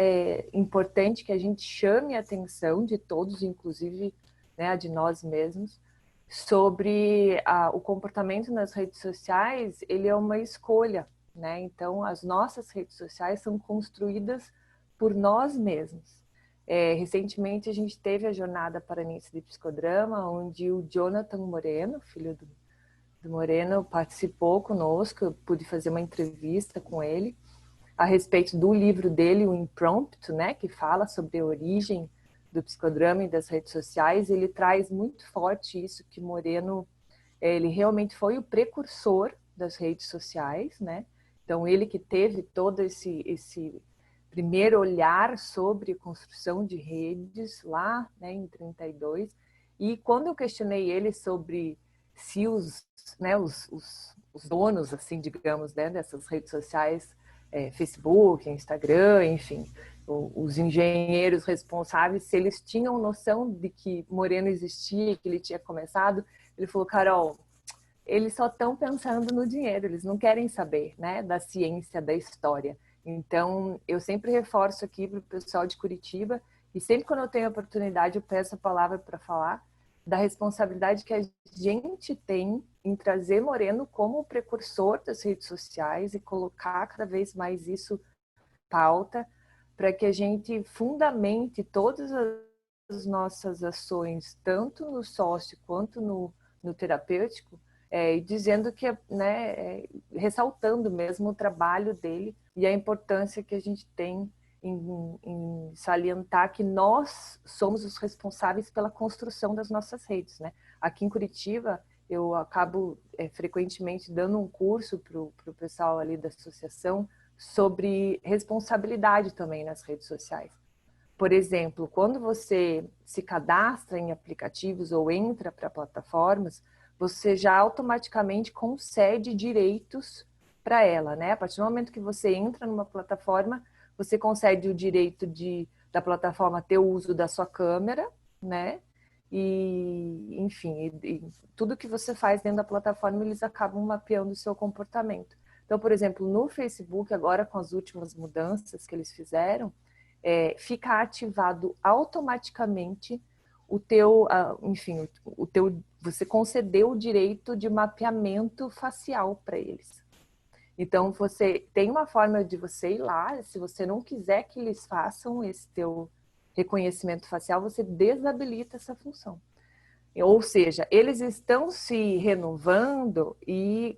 importante que a gente chame a atenção de todos, inclusive, né, a de nós mesmos, sobre o comportamento nas redes sociais. Ele é uma escolha, né? Então, as nossas redes sociais são construídas por nós mesmos. Recentemente, a gente teve a Jornada Paranaense de Psicodrama, onde o Jonathan Moreno, filho do Moreno, participou conosco. Eu pude fazer uma entrevista com ele a respeito do livro dele, o Impromptu, né, que fala sobre a origem do psicodrama e das redes sociais. Ele traz muito forte isso, que Moreno, ele realmente foi o precursor das redes sociais, né? Então, ele que teve todo esse primeiro olhar sobre construção de redes lá, né, em 32. E quando eu questionei ele sobre se os donos, assim, digamos, né, dessas redes sociais, Facebook, Instagram, enfim, os engenheiros responsáveis, se eles tinham noção de que Moreno existia, que ele tinha começado, ele falou: Carol, eles só estão pensando no dinheiro, eles não querem saber, né, da ciência, da história. Então, eu sempre reforço aqui para o pessoal de Curitiba, e sempre quando eu tenho a oportunidade, eu peço a palavra para falar da responsabilidade que a gente tem em trazer Moreno como o precursor das redes sociais e colocar cada vez mais isso em pauta, para que a gente fundamente todas as nossas ações, tanto no sócio quanto no terapêutico, dizendo que, né, ressaltando mesmo o trabalho dele e a importância que a gente tem em salientar que nós somos os responsáveis pela construção das nossas redes, né? Aqui em Curitiba, eu acabo frequentemente dando um curso para o pessoal ali da associação sobre responsabilidade também nas redes sociais. Por exemplo, quando você se cadastra em aplicativos ou entra para plataformas, você já automaticamente concede direitos para ela, né? A partir do momento que você entra numa plataforma, você concede o direito da plataforma ter o uso da sua câmera, né? E, enfim, tudo que você faz dentro da plataforma, eles acabam mapeando o seu comportamento. Então, por exemplo, no Facebook, agora com as últimas mudanças que eles fizeram, fica ativado automaticamente o teu, enfim, você concedeu o direito de mapeamento facial para eles. Então, você tem uma forma de você ir lá, se você não quiser que eles façam esse teu reconhecimento facial, você desabilita essa função. Ou seja, eles estão se renovando e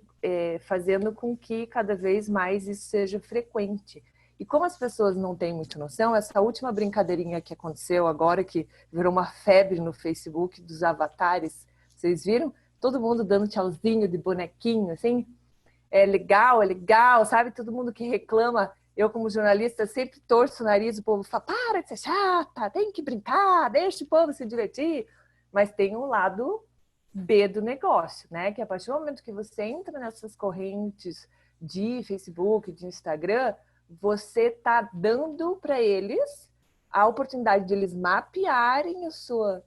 fazendo com que cada vez mais isso seja frequente. E como as pessoas não têm muita noção, essa última brincadeirinha que aconteceu agora, que virou uma febre no Facebook dos avatares, vocês viram? Todo mundo dando tchauzinho de bonequinho, assim. É legal, sabe? Todo mundo que reclama, eu como jornalista sempre torço o nariz, o povo fala, para de ser chata, tem que brincar, deixa o povo se divertir. Mas tem um lado B do negócio, né? Que a partir do momento que você entra nessas correntes de Facebook, de Instagram, você está dando para eles a oportunidade de eles mapearem a sua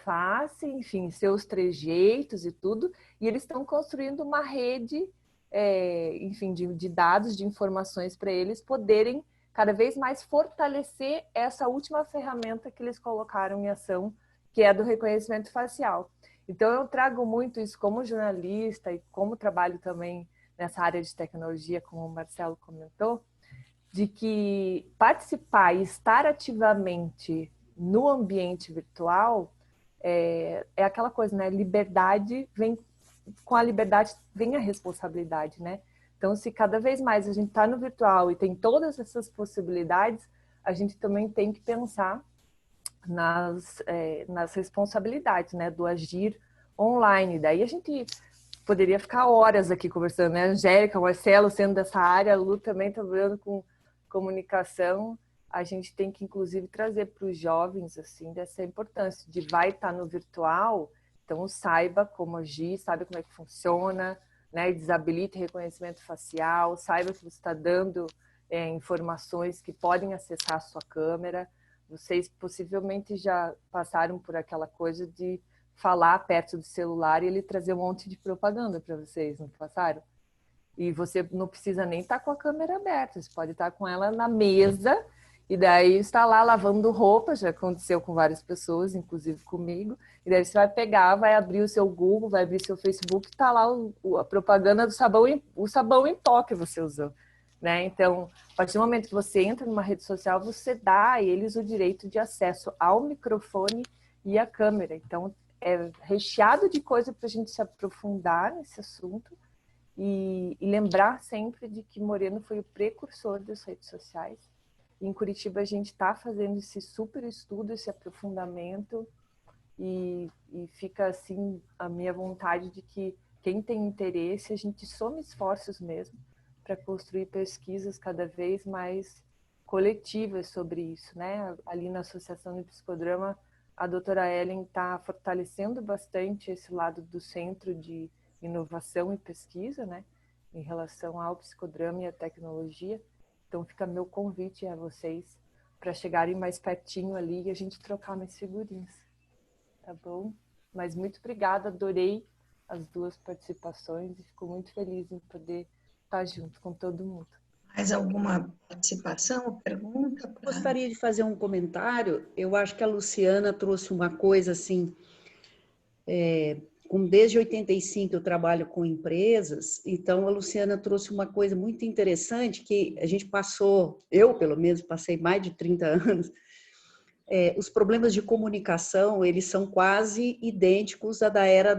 face, enfim, seus trejeitos e tudo, e eles estão construindo uma rede, enfim, de dados, de informações para eles poderem cada vez mais fortalecer essa última ferramenta que eles colocaram em ação, que é a do reconhecimento facial. Então, eu trago muito isso como jornalista e como trabalho também nessa área de tecnologia, como o Marcelo comentou, de que participar e estar ativamente no ambiente virtual é aquela coisa, né? Liberdade vem... Com a liberdade vem a responsabilidade, né? Então, se cada vez mais a gente está no virtual e tem todas essas possibilidades, a gente também tem que pensar nas responsabilidades, né? Do agir online. Daí a gente poderia ficar horas aqui conversando, né? Angélica, Marcelo sendo dessa área, a Lu também trabalhando com comunicação. A gente tem que, inclusive, trazer para os jovens, assim, dessa importância de vai estar no virtual, então saiba como agir, saiba como é que funciona, né? Desabilite reconhecimento facial, saiba que você está dando informações que podem acessar a sua câmera. Vocês possivelmente já passaram por aquela coisa de falar perto do celular e ele trazer um monte de propaganda para vocês, não passaram? E você não precisa nem estar com a câmera aberta, você pode estar com ela na mesa e daí está lá lavando roupa, já aconteceu com várias pessoas, inclusive comigo, e daí você vai pegar, vai abrir o seu Google, vai abrir seu Facebook, está lá a propaganda do sabão, o sabão em pó que você usou, né? Então, a partir do momento que você entra numa rede social, você dá a eles o direito de acesso ao microfone e à câmera. Então, é recheado de coisa para a gente se aprofundar nesse assunto e lembrar sempre de que Moreno foi o precursor das redes sociais. Em Curitiba a gente está fazendo esse super estudo, esse aprofundamento e fica assim a minha vontade de que quem tem interesse, a gente some esforços mesmo para construir pesquisas cada vez mais coletivas sobre isso, né? Ali na Associação de Psicodrama, a doutora Ellen está fortalecendo bastante esse lado do Centro de Inovação e Pesquisa, né? Em relação ao psicodrama e à tecnologia. Então fica meu convite a vocês para chegarem mais pertinho ali e a gente trocar mais figurinhas, tá bom? Mas muito obrigada, adorei as duas participações e fico muito feliz em poder estar junto com todo mundo. Mais alguma participação, pergunta? Gostaria de fazer um comentário. Eu acho que a Luciana trouxe uma coisa assim, como desde 85 eu trabalho com empresas, então a Luciana trouxe uma coisa muito interessante que a gente passou, eu pelo menos passei mais de 30 anos, os problemas de comunicação, eles são quase idênticos à da era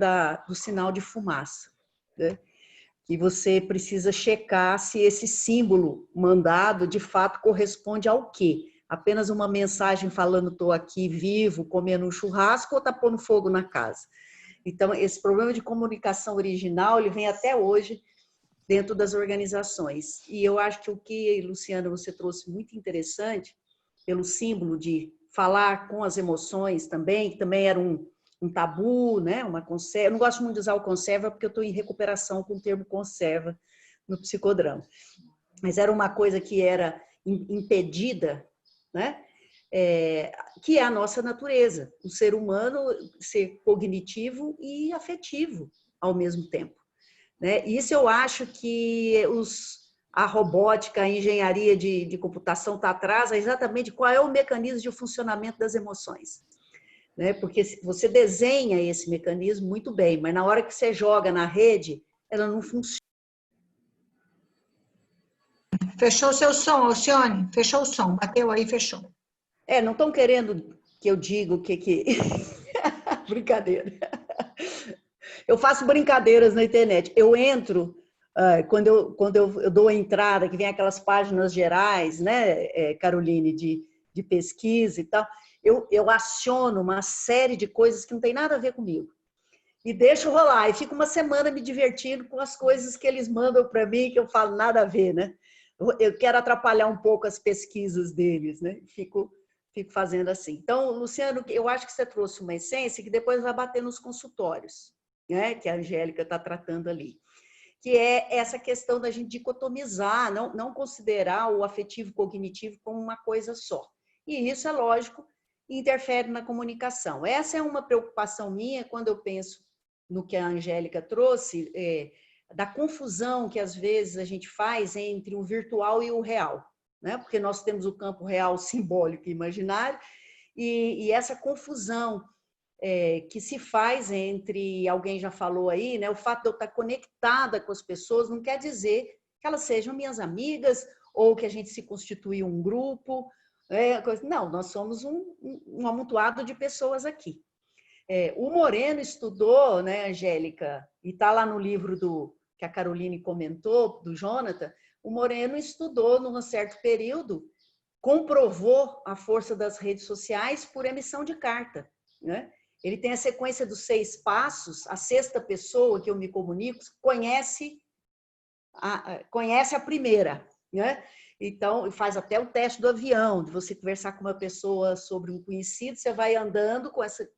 do sinal de fumaça, né? Que você precisa checar se esse símbolo mandado de fato corresponde ao quê? Apenas uma mensagem falando estou aqui vivo, comendo um churrasco ou está pondo fogo na casa? Então, esse problema de comunicação original, ele vem até hoje dentro das organizações. E eu acho que o que, Luciana, você trouxe muito interessante, pelo símbolo de falar com as emoções também, que também era um tabu, né? Uma conserva. Eu não gosto muito de usar o conserva porque eu estou em recuperação com o termo conserva no psicodrama. Mas era uma coisa que era impedida, né? Que é a nossa natureza, o ser humano ser cognitivo e afetivo ao mesmo tempo, né? Isso eu acho que a robótica, a engenharia de computação está atrás, exatamente qual é o mecanismo de funcionamento das emoções, né? Porque você desenha esse mecanismo muito bem, mas na hora que você joga na rede, ela não funciona. Fechou o seu som, Alcione? Fechou o som, bateu aí, fechou. Não estão querendo que eu diga o que... Brincadeira. Eu faço brincadeiras na internet. Eu entro, quando eu dou a entrada, que vem aquelas páginas gerais, né, Caroline, de pesquisa e tal, eu aciono uma série de coisas que não tem nada a ver comigo. E deixo rolar. E fico uma semana me divertindo com as coisas que eles mandam para mim, que eu falo nada a ver, né? Eu quero atrapalhar um pouco as pesquisas deles, né? Fico fazendo assim. Então, Luciano, eu acho que você trouxe uma essência que depois vai bater nos consultórios, né? Que a Angélica está tratando ali. Que é essa questão da gente dicotomizar, não considerar o afetivo cognitivo como uma coisa só. E isso, é lógico, interfere na comunicação. Essa é uma preocupação minha quando eu penso no que a Angélica trouxe, da confusão que às vezes a gente faz entre o virtual e o real, né? Porque nós temos o campo real, simbólico e imaginário, e essa confusão que se faz entre, alguém já falou aí, né? O fato de eu estar conectada com as pessoas não quer dizer que elas sejam minhas amigas ou que a gente se constituiu um grupo. Não, nós somos um amontoado de pessoas aqui. O Moreno estudou, né, Angélica, e está lá no livro que a Caroline comentou, do Jonathan, o Moreno estudou, num certo período, comprovou a força das redes sociais por emissão de carta, né? Ele tem a sequência dos 6 passos, a 6ª pessoa que eu me comunico conhece a primeira, né? Então, faz até o teste do avião, de você conversar com uma pessoa sobre um conhecido, você vai andando com essa,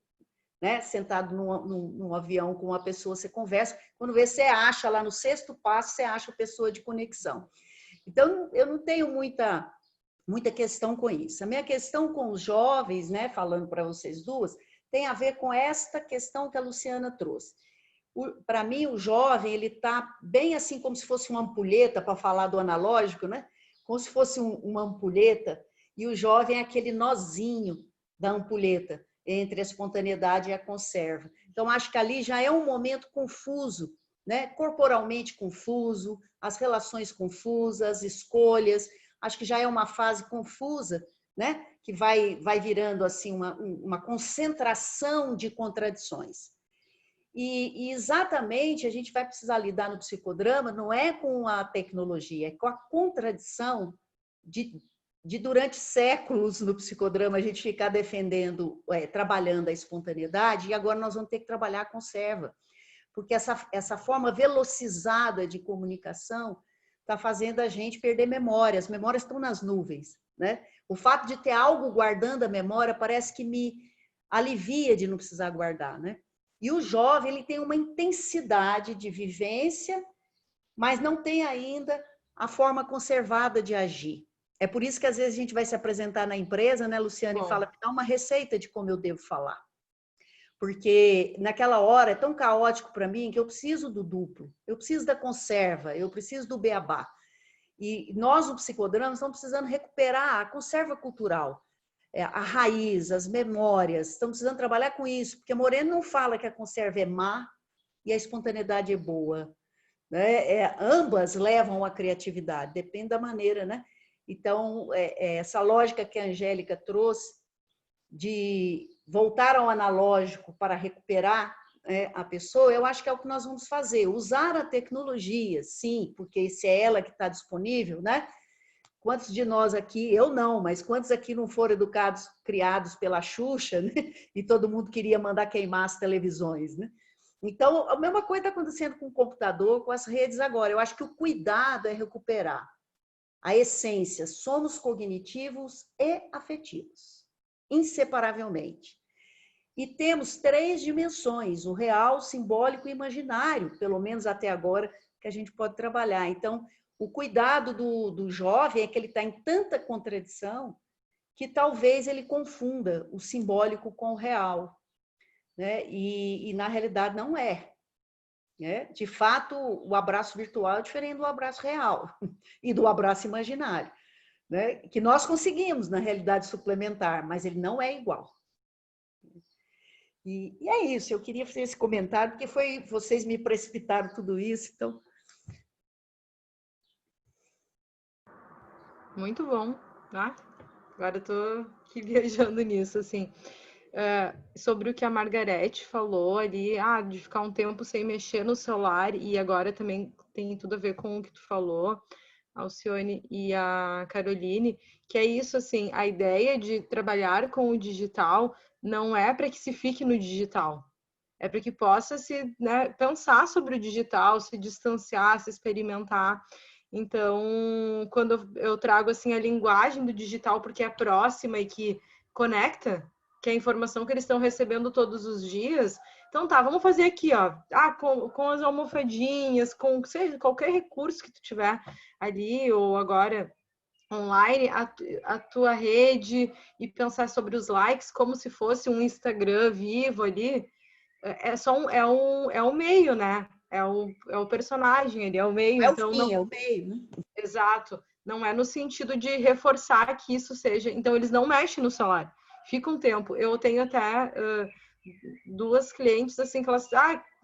né, sentado num avião com uma pessoa, você conversa, quando vê, você acha lá no 6º passo, você acha a pessoa de conexão. Então, eu não tenho muita questão com isso. A minha questão com os jovens, né, falando para vocês duas, tem a ver com esta questão que a Luciana trouxe. Para mim, o jovem, ele está bem assim, como se fosse uma ampulheta, para falar do analógico, né? Como se fosse uma ampulheta, e o jovem é aquele nozinho da ampulheta, entre a espontaneidade e a conserva. Então, acho que ali já é um momento confuso, né? Corporalmente confuso, as relações confusas, as escolhas, acho que já é uma fase confusa, né? Que vai virando assim uma concentração de contradições. E exatamente a gente vai precisar lidar no psicodrama, não é com a tecnologia, é com a contradição de durante séculos no psicodrama a gente ficar defendendo, trabalhando a espontaneidade, e agora nós vamos ter que trabalhar a conserva, porque essa forma velocizada de comunicação está fazendo a gente perder memória, as memórias estão nas nuvens, né? O fato de ter algo guardando a memória parece que me alivia de não precisar guardar, né? E o jovem, ele tem uma intensidade de vivência, mas não tem ainda a forma conservada de agir. É por isso que às vezes a gente vai se apresentar na empresa, né, Luciana, e fala, dá uma receita de como eu devo falar. Porque naquela hora é tão caótico para mim que eu preciso do duplo, eu preciso da conserva, eu preciso do beabá. E nós, no psicodrama, estamos precisando recuperar a conserva cultural, a raiz, as memórias, estamos precisando trabalhar com isso, porque Moreno não fala que a conserva é má e a espontaneidade é boa, né? Ambas levam à criatividade, depende da maneira, né? Então, essa lógica que a Angélica trouxe de voltar ao analógico para recuperar a pessoa, eu acho que é o que nós vamos fazer, usar a tecnologia, sim, porque se é ela que está disponível, né? Quantos de nós aqui, eu não, mas quantos aqui não foram educados, criados pela Xuxa, né? E todo mundo queria mandar queimar as televisões, né? Então, a mesma coisa está acontecendo com o computador, com as redes agora. Eu acho que o cuidado é recuperar a essência. Somos cognitivos e afetivos, inseparavelmente. E temos 3 dimensões, o real, simbólico e imaginário, pelo menos até agora, que a gente pode trabalhar. Então, o cuidado do jovem é que ele está em tanta contradição que talvez ele confunda o simbólico com o real, né? E na realidade não é, né? De fato, o abraço virtual é diferente do abraço real e do abraço imaginário, né? Que nós conseguimos, na realidade, suplementar, mas ele não é igual. E é isso, eu queria fazer esse comentário, porque vocês me precipitaram tudo isso, então... Muito bom, tá? Agora eu tô aqui viajando nisso, assim. Sobre o que a Margarete falou ali, de ficar um tempo sem mexer no celular, e agora também tem tudo a ver com o que tu falou, a Alcione e a Caroline, que é isso, assim, a ideia de trabalhar com o digital não é para que se fique no digital, é para que possa se, né, pensar sobre o digital, se distanciar, se experimentar. Então, quando eu trago assim a linguagem do digital, porque é próxima e que conecta, que é a informação que eles estão recebendo todos os dias. Então tá, vamos fazer aqui, ó, com as almofadinhas, com seja, qualquer recurso que tu tiver ali, ou agora online, a tua rede, e pensar sobre os likes como se fosse um Instagram vivo ali. É um meio, né? É o personagem, ele é o meio, É o então fim, não. é o meio, né? Exato. Não é no sentido de reforçar que isso seja. Então, eles não mexem no celular. Fica um tempo. Eu tenho até duas clientes assim que elas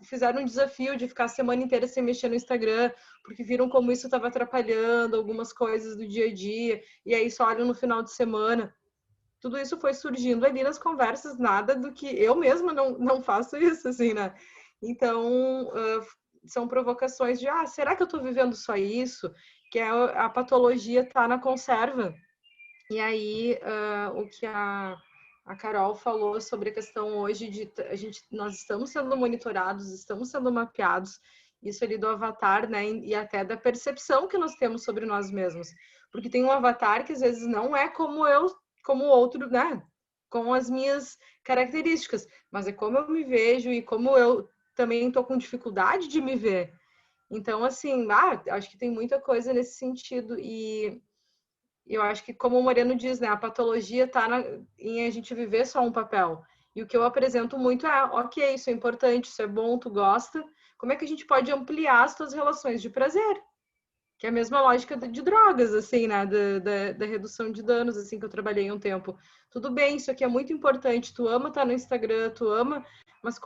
fizeram um desafio de ficar a semana inteira sem mexer no Instagram, porque viram como isso estava atrapalhando algumas coisas do dia a dia, e aí só olham no final de semana. Tudo isso foi surgindo ali nas conversas, nada do que eu mesma não faço isso, assim, né? Então, são provocações de, será que eu estou vivendo só isso? Que é a patologia tá na conserva. E aí, o que a Carol falou sobre a questão hoje de nós estamos sendo monitorados, estamos sendo mapeados, isso ali do avatar, né? E até da percepção que nós temos sobre nós mesmos. Porque tem um avatar que às vezes não é como eu, como o outro, né? Com as minhas características, mas é como eu me vejo e como eu também estou com dificuldade de me ver. Então, assim, acho que tem muita coisa nesse sentido. E eu acho que, como o Moreno diz, né, a patologia está em a gente viver só um papel. E o que eu apresento muito é, ok, isso é importante, isso é bom, tu gosta. Como é que a gente pode ampliar as tuas relações de prazer? Que é a mesma lógica de drogas, assim, né? Da redução de danos, assim, que eu trabalhei um tempo. Tudo bem, isso aqui é muito importante. Tu ama estar no Instagram, tu ama, mas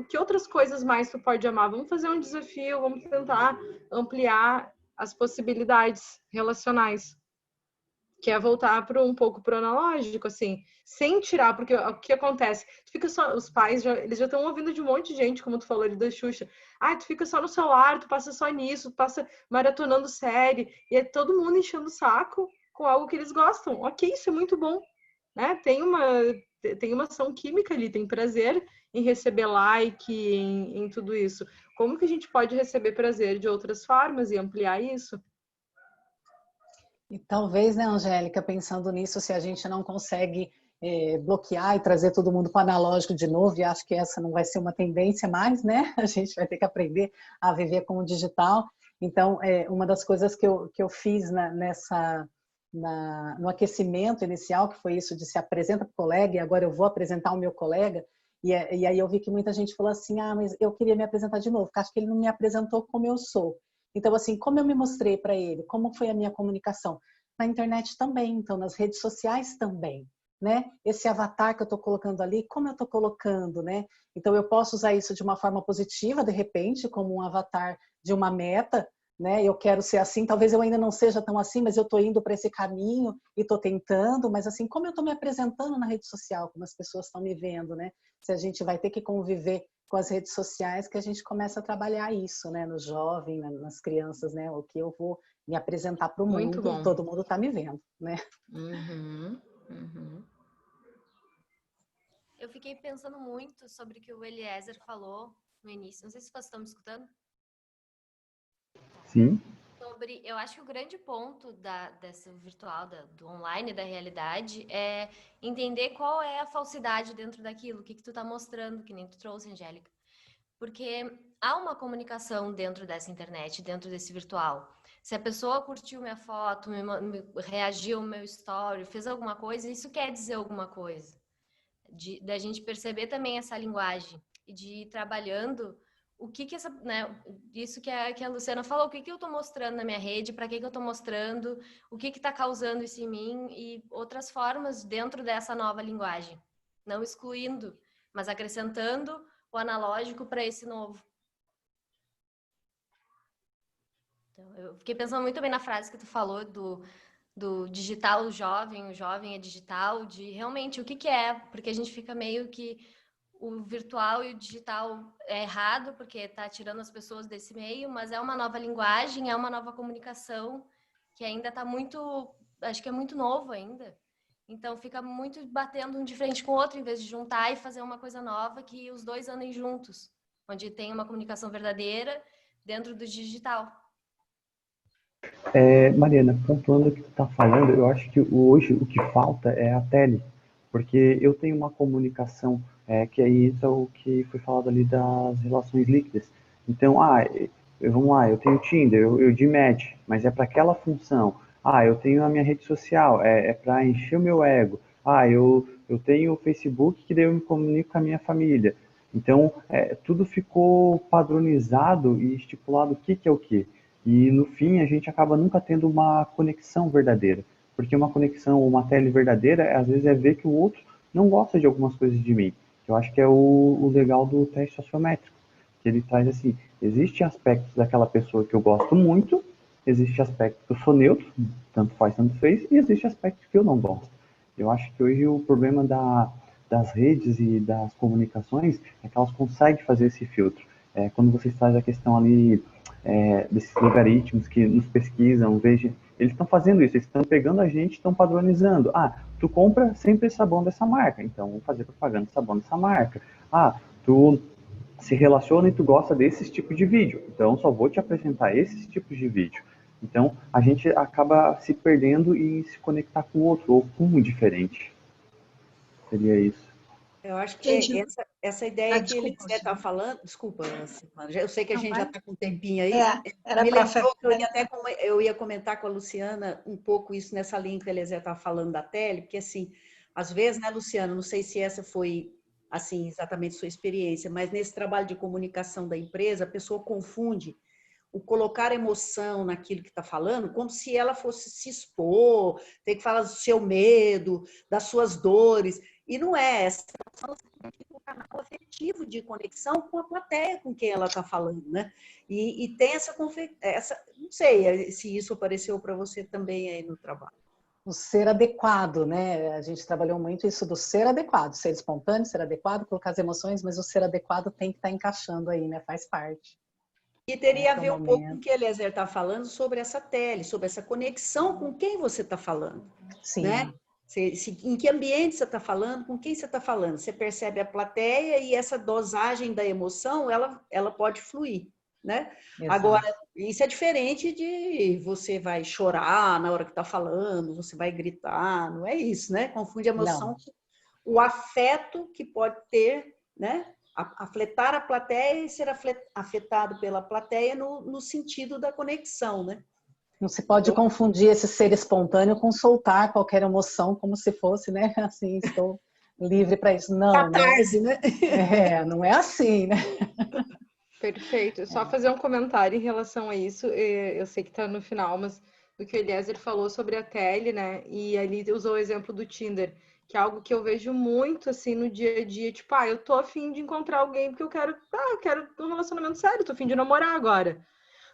que outras coisas mais tu pode amar? Vamos fazer um desafio, vamos tentar ampliar as possibilidades relacionais, que é voltar um pouco pro analógico, assim, sem tirar, porque o que acontece? Tu fica só, os pais eles já estão ouvindo de um monte de gente, como tu falou ali da Xuxa. Tu fica só no celular, tu passa só nisso, tu passa maratonando série, e é todo mundo enchendo o saco com algo que eles gostam. Ok, isso é muito bom, né? Tem uma ação química ali, tem prazer em receber like, em tudo isso. Como que a gente pode receber prazer de outras formas e ampliar isso? E talvez, né, Angélica, pensando nisso, se a gente não consegue bloquear e trazer todo mundo para o analógico de novo, e acho que essa não vai ser uma tendência mais, né? A gente vai ter que aprender a viver com o digital. Então, uma das coisas que eu fiz no aquecimento inicial, que foi isso de se apresenta para o colega, e agora eu vou apresentar o meu colega, e aí eu vi que muita gente falou assim, mas eu queria me apresentar de novo, porque acho que ele não me apresentou como eu sou. Então, assim, como eu me mostrei para ele? Como foi a minha comunicação? Na internet também, então, nas redes sociais também, né? Esse avatar que eu estou colocando ali, como eu estou colocando, né? Então, eu posso usar isso de uma forma positiva, de repente, como um avatar de uma meta, né? Eu quero ser assim, talvez eu ainda não seja tão assim, mas eu estou indo para esse caminho e estou tentando, mas assim, como eu estou me apresentando na rede social, como as pessoas estão me vendo, né? Se a gente vai ter que conviver com as redes sociais, que a gente começa a trabalhar isso, né, no jovem, nas crianças, né, o que eu vou me apresentar para o mundo, e todo mundo está me vendo, né? Eu fiquei pensando muito sobre o que o Eliezer falou no início. Não sei se vocês estão me escutando. Sim. Eu acho que o grande ponto dessa virtual, do online, da realidade, é entender qual é a falsidade dentro daquilo, o que tu tá mostrando, que nem tu trouxe, Angélica. Porque há uma comunicação dentro dessa internet, dentro desse virtual. Se a pessoa curtiu minha foto, reagiu ao meu story, fez alguma coisa, isso quer dizer alguma coisa. Da gente perceber também essa linguagem e de ir trabalhando o que essa, né, isso que a Luciana falou, o que eu estou mostrando na minha rede, para que eu estou mostrando, o que está causando isso em mim e outras formas dentro dessa nova linguagem. Não excluindo, mas acrescentando o analógico para esse novo. Então, eu fiquei pensando muito bem na frase que tu falou do digital jovem, o jovem é digital, de realmente o que é, porque a gente fica meio que o virtual e o digital é errado, porque está tirando as pessoas desse meio, mas é uma nova linguagem, é uma nova comunicação, que ainda está muito, acho que é muito novo ainda. Então fica muito batendo um de frente com o outro, em vez de juntar e fazer uma coisa nova, que os dois andem juntos, onde tem uma comunicação verdadeira dentro do digital. Mariana, pontuando o que tu está falando, eu acho que hoje o que falta é a tele, porque eu tenho uma comunicação, que aí entra o que foi falado ali das relações líquidas. Então, vamos lá, eu tenho o Tinder, eu de match, mas é para aquela função. Eu tenho a minha rede social, é para encher o meu ego. Eu tenho o Facebook, que daí eu me comunico com a minha família. Então, tudo ficou padronizado e estipulado o que é o quê. E no fim a gente acaba nunca tendo uma conexão verdadeira, porque uma conexão, uma tele verdadeira, às vezes é ver que o outro não gosta de algumas coisas de mim. Eu acho que é o legal do teste sociométrico, que ele traz assim, existem aspectos daquela pessoa que eu gosto muito, existe aspecto que eu sou neutro, tanto faz, tanto fez, e existe aspecto que eu não gosto. Eu acho que hoje o problema das redes e das comunicações é que elas conseguem fazer esse filtro. Quando vocês trazem a questão ali desses logaritmos que nos pesquisam, veja, eles estão fazendo isso, eles estão pegando a gente, estão padronizando. Tu compra sempre sabão dessa marca, então vamos fazer propaganda de sabão dessa marca. Tu se relaciona e tu gosta desses tipos de vídeo, então só vou te apresentar esses tipos de vídeo. Então a gente acaba se perdendo em se conectar com o outro ou com um diferente. Seria isso. Eu acho que essa ideia que ele está falando... Desculpa, Silvana, eu sei que a gente já está com um tempinho aí. Me lembrou que eu ia comentar com a Luciana um pouco isso nessa linha que a Eliezer está falando da tele, porque, assim, às vezes, né, Luciana, não sei se essa foi, assim, exatamente sua experiência, mas nesse trabalho de comunicação da empresa, a pessoa confunde o colocar emoção naquilo que está falando, como se ela fosse se expor, ter que falar do seu medo, das suas dores... E não é essa, um canal afetivo de conexão com a plateia com quem ela está falando, né? E tem essa, não sei se isso apareceu para você também aí no trabalho. O ser adequado, né? A gente trabalhou muito isso do ser adequado, ser espontâneo, ser adequado, colocar as emoções, mas o ser adequado tem que estar encaixando aí, né? Faz parte. E teria a ver um pouco com o que a Eliezer está falando sobre essa tele, sobre essa conexão com quem você está falando. Sim. Né? Em que ambiente você está falando, com quem você está falando. Você percebe a plateia e essa dosagem da emoção, ela pode fluir, né? Exato. Agora, isso é diferente de você vai chorar na hora que está falando, você vai gritar, não é isso, né? Confunde a emoção com o afeto que pode ter, né? Afetar a plateia e ser afetado pela plateia no sentido da conexão, né? Não se pode confundir esse ser espontâneo com soltar qualquer emoção como se fosse, né? Assim, estou livre para isso. Não, catarse, né? Não é assim, né? Perfeito. Só fazer um comentário em relação a isso. Eu sei que está no final, mas do que o Eliezer falou sobre a tele, né? E ali usou o exemplo do Tinder, que é algo que eu vejo muito, assim, no dia a dia. Tipo, eu tô a fim de encontrar alguém porque eu quero um relacionamento sério, tô a fim de namorar agora.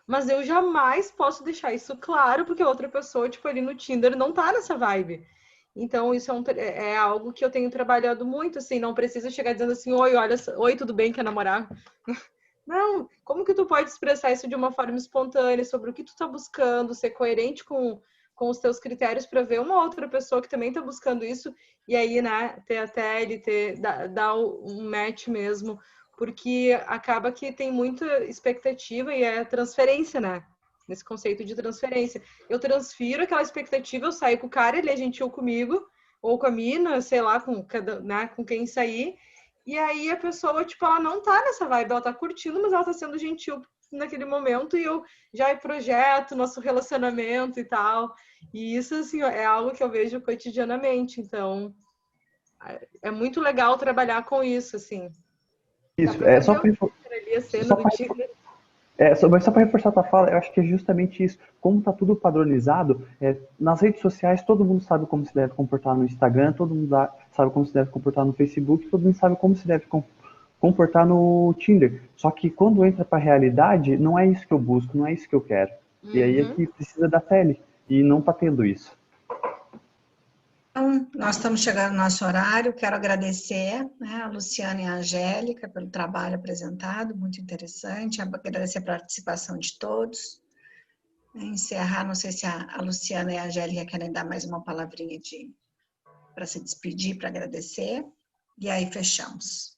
Mas eu jamais posso deixar isso claro, porque a outra pessoa, tipo, ali no Tinder não tá nessa vibe. Então, isso é algo que eu tenho trabalhado muito, assim, não precisa chegar dizendo assim, oi, tudo bem, quer namorar? Não, como que tu pode expressar isso de uma forma espontânea, sobre o que tu tá buscando, ser coerente com os teus critérios para ver uma outra pessoa que também tá buscando isso, e aí, né, ter a tele, dar um match mesmo, porque acaba que tem muita expectativa e é transferência, né? Nesse conceito de transferência. Eu transfiro aquela expectativa, eu saio com o cara, ele é gentil comigo, ou com a mina, sei lá, com quem sair, e aí a pessoa, tipo, ela não tá nessa vibe, ela tá curtindo, mas ela tá sendo gentil naquele momento, e eu já projeto nosso relacionamento e tal. E isso, assim, é algo que eu vejo cotidianamente, então é muito legal trabalhar com isso, assim. Isso, só para reforçar a tua fala, eu acho que é justamente isso. Como está tudo padronizado, nas redes sociais todo mundo sabe como se deve comportar no Instagram, todo mundo sabe como se deve comportar no Facebook, todo mundo sabe como se deve comportar no Tinder. Só que quando entra para a realidade, não é isso que eu busco, não é isso que eu quero. E aí é que precisa da tele, e não está tendo isso. Então, nós estamos chegando no nosso horário. Quero agradecer, né, a Luciana e a Angélica pelo trabalho apresentado, muito interessante. Agradecer a participação de todos. Encerrar, não sei se a Luciana e a Angélica querem dar mais uma palavrinha para se despedir, para agradecer. E aí fechamos.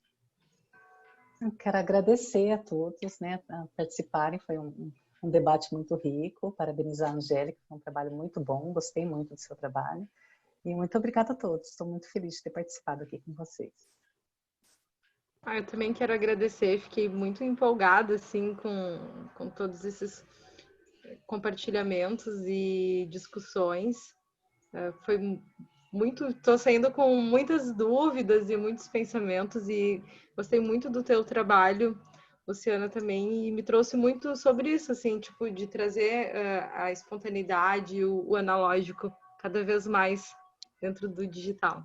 Eu quero agradecer a todos, né, a participarem. Foi um debate muito rico. Parabenizar a Angélica, foi um trabalho muito bom. Gostei muito do seu trabalho. E muito obrigada a todos. Estou muito feliz de ter participado aqui com vocês. Eu também quero agradecer. Fiquei muito empolgada assim, com todos esses compartilhamentos e discussões. Foi muito... Estou saindo com muitas dúvidas e muitos pensamentos e gostei muito do teu trabalho, Luciana, também, e me trouxe muito sobre isso, assim, tipo, de trazer a espontaneidade, o analógico cada vez mais dentro do digital.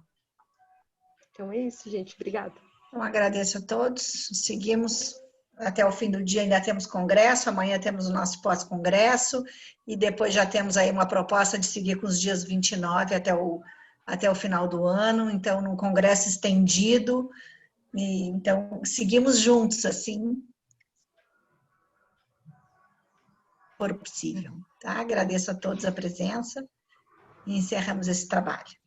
Então é isso, gente. Obrigada. Então, agradeço a todos. Seguimos até o fim do dia, ainda temos congresso, amanhã temos o nosso pós-congresso e depois já temos aí uma proposta de seguir com os dias 29 até o final do ano, então num congresso estendido, e, então seguimos juntos, assim, for possível, tá? Agradeço a todos a presença e encerramos esse trabalho.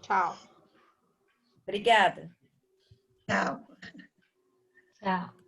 Tchau. Obrigada. Tchau. Tchau.